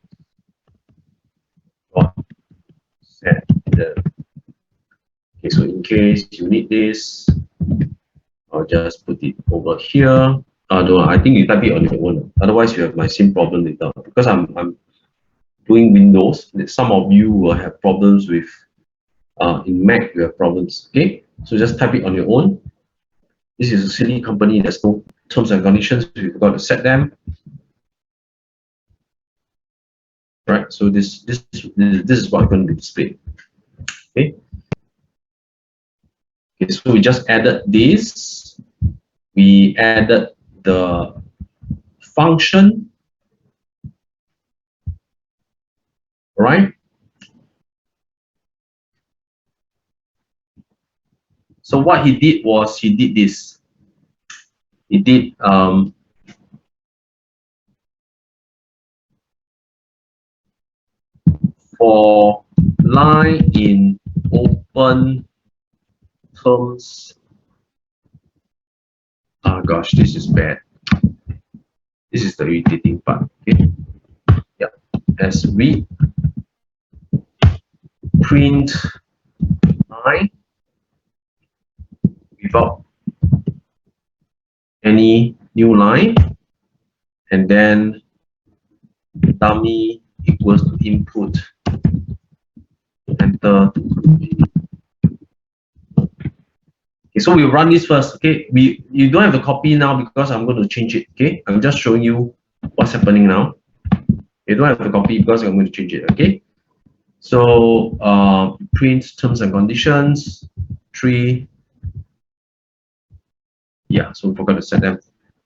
Set them. Okay, so in case you need this, I'll just put it over here. No, I think you type it on your own. Otherwise, you have my same problem later. Because I'm doing Windows, some of you will have problems with in Mac. You have problems. Okay, so just type it on your own. This is a silly company. There's no terms and conditions. We forgot to set them. Right. So this is what I'm going to display. Okay. Okay. So we just added this. We added the function, right? So what he did was he did this. He did for line in open terms. Oh gosh, this is bad. This is the irritating part. Okay. Yeah. As we print line without any new line, and then dummy equals to input, enter to continue. Okay, so we run this first. Okay, you don't have to copy now because I'm going to change it. Okay, I'm just showing you what's happening now. You don't have to copy because I'm going to change it. Okay, so print terms and conditions 3. Yeah, so we forgot to set them.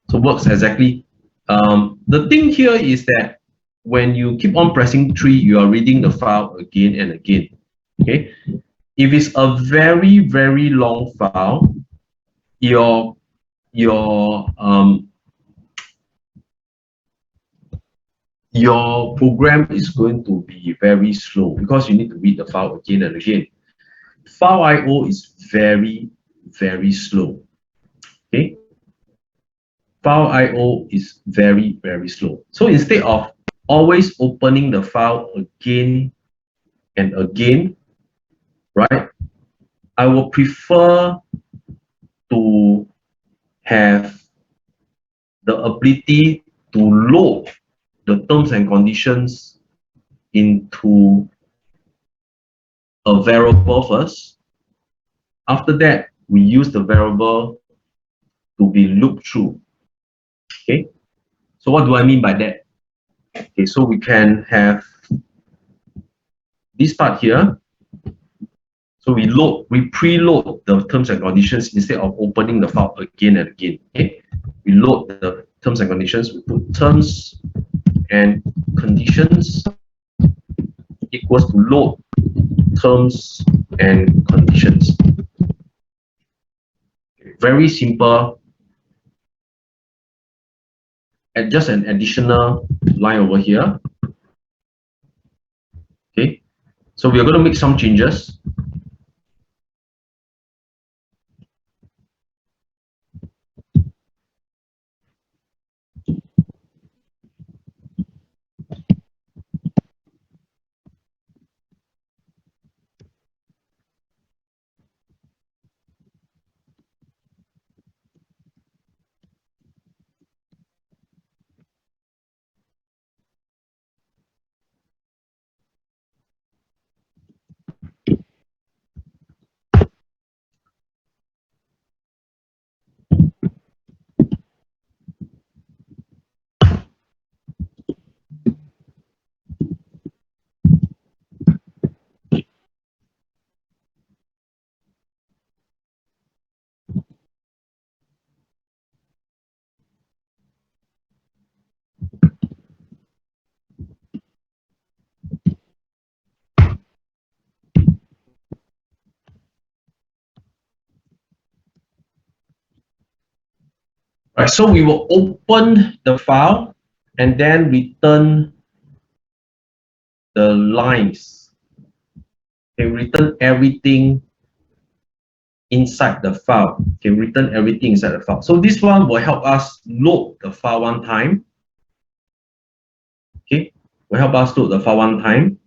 So works exactly. The thing here is that when you keep on pressing 3, you are reading the file again and again. Okay, if it's a very, very long file, your program is going to be very slow because you need to read the file again and again. File I/O is very, very slow. Okay, file I/O is very, very slow. So instead of always opening the file again and again, right, I would prefer to have the ability to load the terms and conditions into a variable first. After that, we use the variable to be looped through. Okay, so what do I mean by that? Okay, so we can have this part here. So we preload the terms and conditions instead of opening the file again and again. Okay, we load the terms and conditions. We put terms and conditions equals to load terms and conditions. Very simple. And just an additional line over here. Okay, so we are going to make some changes. Right, so we will open the file and then return the lines. Okay, return everything inside the file. Okay, return everything inside the file. So this one will help us load the file one time. Okay, will help us load the file one time.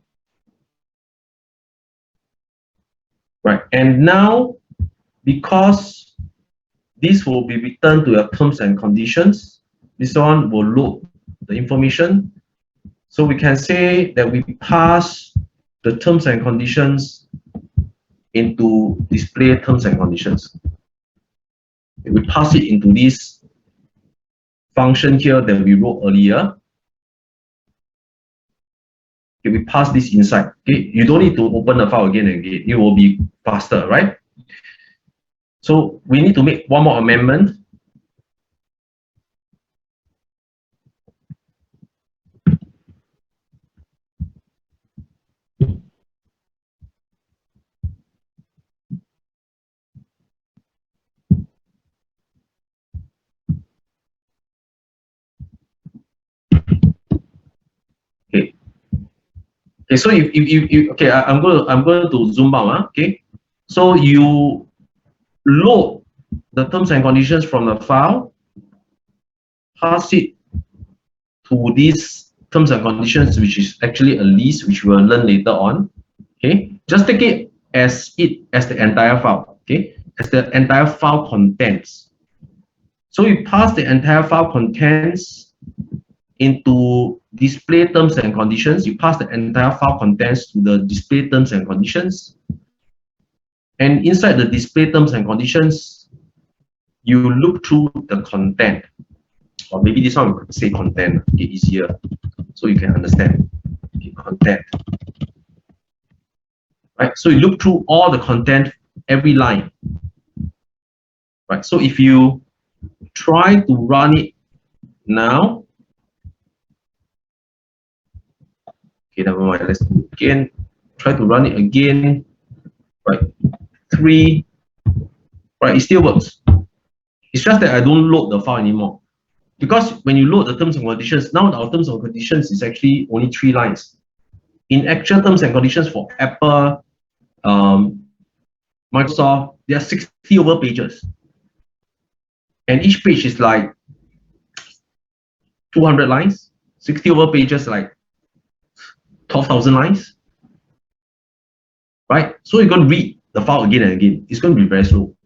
Right, and now because this will be returned to your terms and conditions, this one will load the information. So we can say that we pass the terms and conditions into display terms and conditions. We pass it into this function here that we wrote earlier. Okay, we pass this inside. Okay, you don't need to open the file again and again. It will be faster, right? So we need to make one more amendment. Okay. Okay, so if okay, I'm going to zoom out. Okay, so you load the terms and conditions from the file, pass it to these terms and conditions, which is actually a list, which we will learn later on. Okay, just take it as the entire file. Okay, as the entire file contents. So you pass the entire file contents into display terms and conditions. You pass the entire file contents to the display terms and conditions. And inside the display terms and conditions, you look through the content. Or maybe this one we could say content, okay, easier, so you can understand. Okay, content. Right, so you look through all the content, every line. Right, so if you try to run it now, okay, never mind, let's do it again. Try to run it again. Right, 3. Right, it still works. It's just that I don't load the file anymore. Because when you load the terms and conditions, now our terms and conditions is actually only 3 lines. In actual terms and conditions for Apple, Microsoft, there are 60 over pages. And each page is like 200 lines, 60 over pages, like 12,000 lines, right? So you're going to read the file again and again. It's going to be very slow.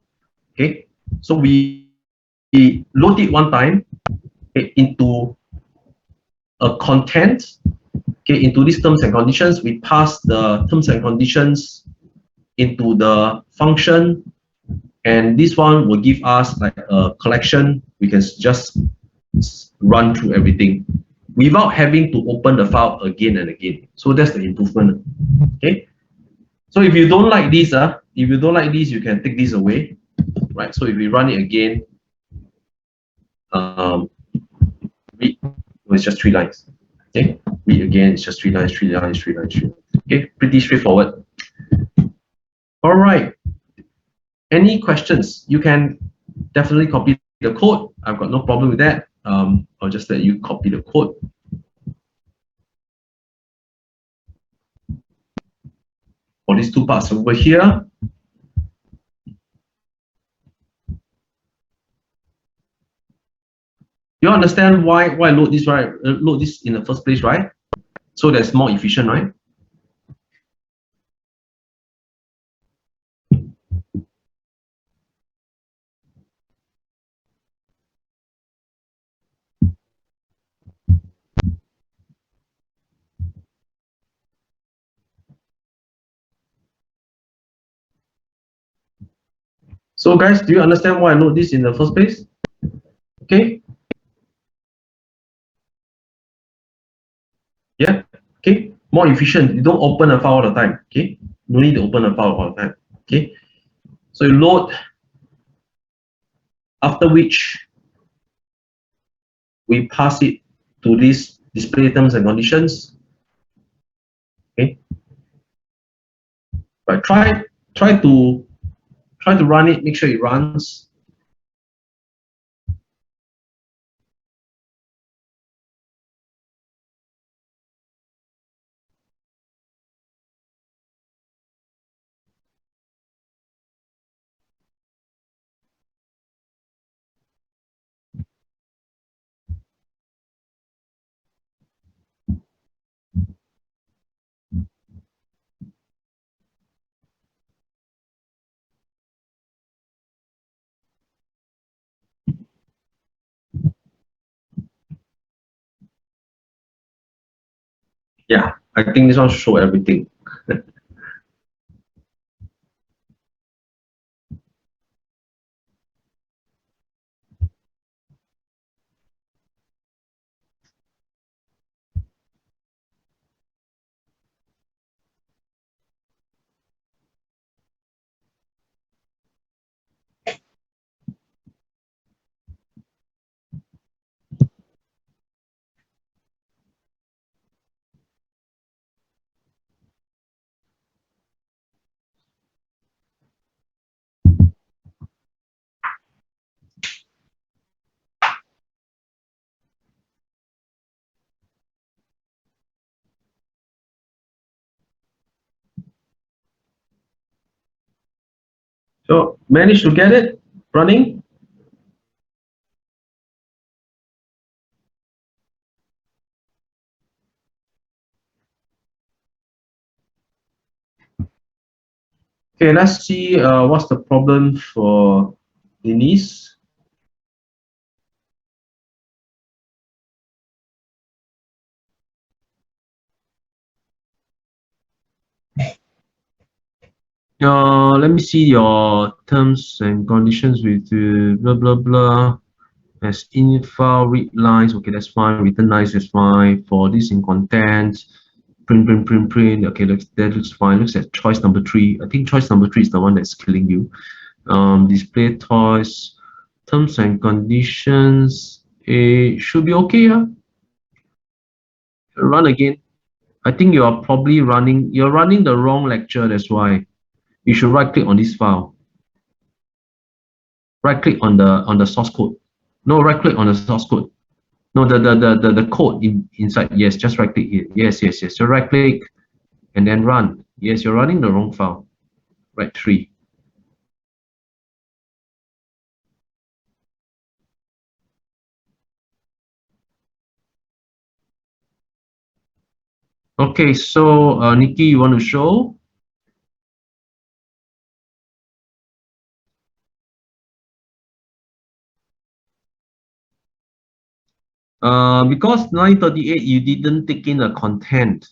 Okay, so we load it one time, okay, into a content, okay, into these terms and conditions. We pass the terms and conditions into the function, and this one will give us like a collection. We can just run through everything without having to open the file again and again. So that's the improvement. Okay. So if you don't like this, if you don't like this, you can take this away, right? So if we run it again, read, it's just 3 lines. Okay. Read again, it's just 3 lines, 3 lines, 3 lines, 3 lines. Okay. Pretty straightforward. All right. Any questions? You can definitely copy the code. I've got no problem with that. I'll just let you copy the code. For these two parts over here. You understand why load this, right? Load this in the first place, right? So that's more efficient, right? So guys, do you understand why I load this in the first place? Okay. Yeah. Okay. More efficient. You don't open a file all the time. Okay. No need to open a file all the time. Okay. So you load, after which we pass it to this display terms and conditions. Okay. But try to run it. Make sure it runs. Yeah, I think this one show everything. So managed to get it running. Okay, let's see what's the problem for Denise. Let me see your terms and conditions with blah blah blah. As in file read lines, okay, that's fine. Return lines is fine. For this in content, print. Okay, that looks fine. Looks at choice number 3. I think choice number 3 is the one that's killing you. Display toys, terms and conditions. It should be okay. Run again. I think you are probably you're running the wrong lecture. That's why you should right click on this file. Right click on the source code. No, right click on the source code. No, the code inside. Yes, just right click here. Yes. So right click and then run. Yes, you're running the wrong file. Right 3. Okay, so Nikki, you want to show? Because 938, you didn't take in a content.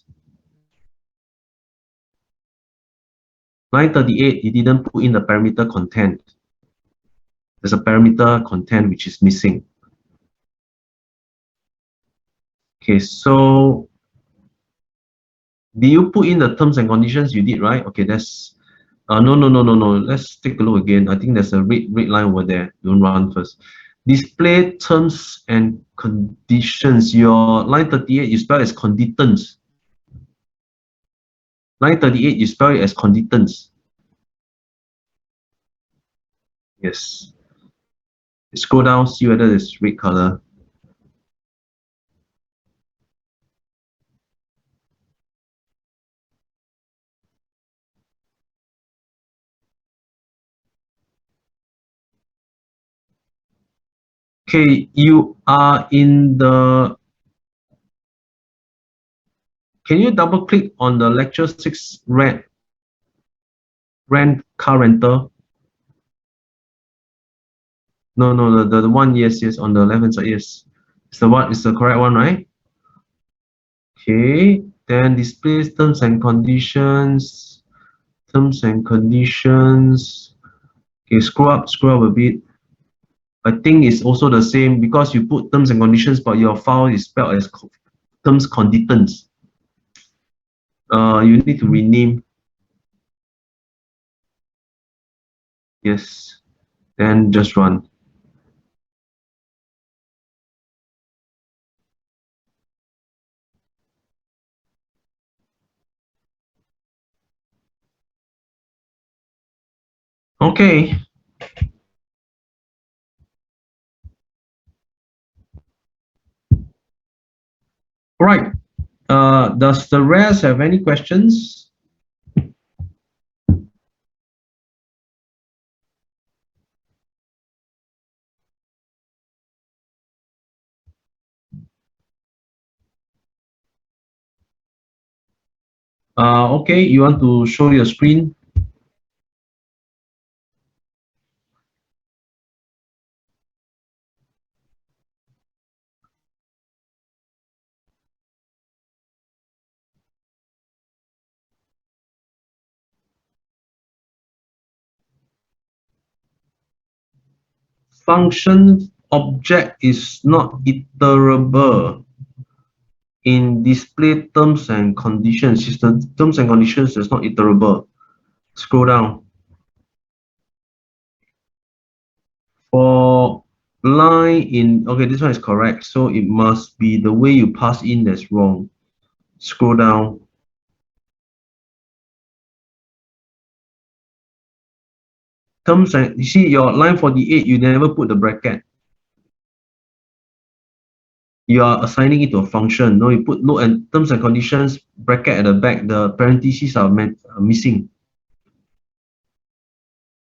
938, you didn't put in the parameter content. There's a parameter content which is missing. Okay, so do you put in the terms and conditions? You did, right? Okay, that's no. Let's take a look again. I think there's a red line over there. Don't run first. Display terms and conditions. Your line 38 you spell as conditions. Line 38 you spell it as conditions. Yes. Scroll down, see whether it's red color. Okay, you are in the. Can you double click on the lecture 6 rent car rental? No, the one, yes, on the left hand side, yes. It's the what is the correct one, right? Okay, then displays terms and conditions. Terms and conditions. Okay, scroll up a bit. I think it's also the same because you put terms and conditions, but your file is spelled as terms conditions. You need to rename. Yes, then just run. Okay. All right. Does the rest have any questions? Okay, you want to show your screen? Function object is not iterable in display terms and conditions. It's the terms and conditions that's not iterable. Scroll down. For line in, okay, this one is correct. So it must be the way you pass in that's wrong. Scroll down. Terms and, you see your line 48, you never put the bracket. You are assigning it to a function. No, you put no and terms and conditions bracket at the back. The parentheses are missing.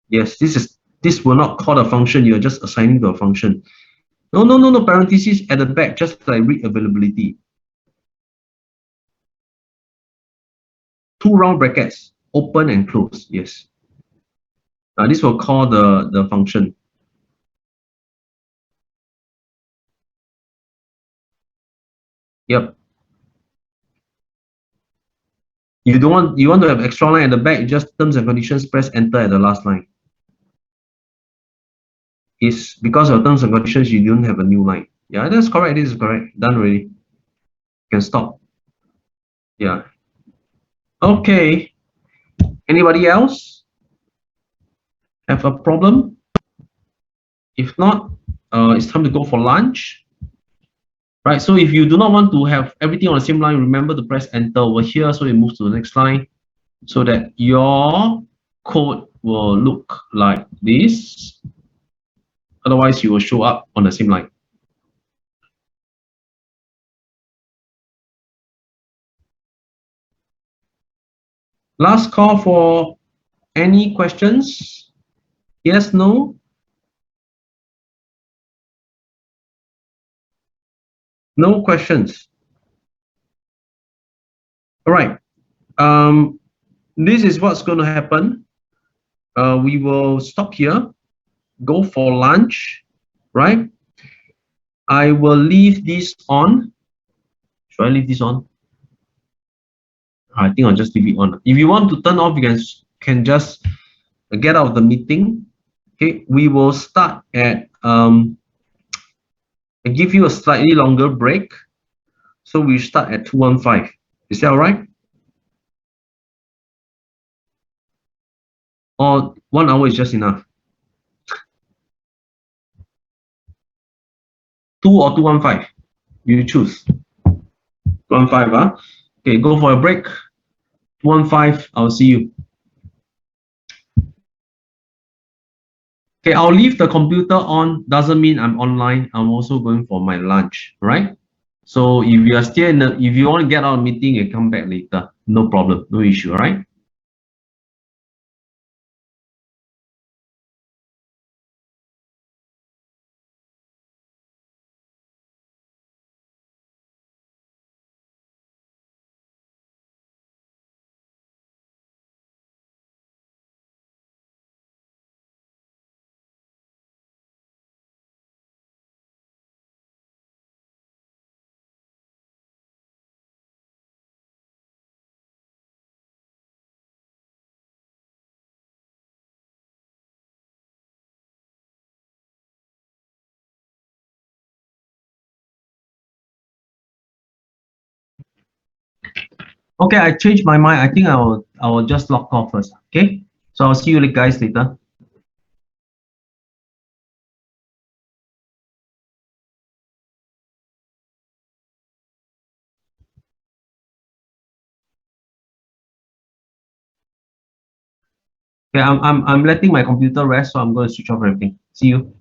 Yes, this will not call a function. You're just assigning to a function. No. Parentheses at the back, just like read availability. Two round brackets, open and close. Yes. This will call the function. Yep. You want to have extra line at the back, just terms and conditions, press enter at the last line. Is because of terms and conditions, you don't have a new line. Yeah, that's correct. This is correct. Done already. You can stop. Yeah. Okay. Anybody else have a problem? If not, it's time to go for lunch. Right, so if you do not want to have everything on the same line, remember to press enter over here so it moves to the next line so that your code will look like this. Otherwise, you will show up on the same line. Last call for any questions? Yes, no? No questions. All right. This is what's going to happen. We will stop here, go for lunch, right? I will leave this on. Should I leave this on? I think I'll just leave it on. If you want to turn off, you can just get out of the meeting. Okay, we will start at I give you a slightly longer break. So we start at 2:15. Is that all right? Or 1 hour is just enough? 2 or 2:15? You choose. 2:15, huh? Okay, go for a break. 2:15, I'll see you. Okay, I'll leave the computer on. Doesn't mean I'm online. I'm also going for my lunch, right? So if you are still if you want to get out of the meeting and come back later, no problem, no issue, all right? Okay, I changed my mind. I think I will just log off first. Okay, so I'll see you guys later. Okay, I'm letting my computer rest, so I'm going to switch off everything. See you.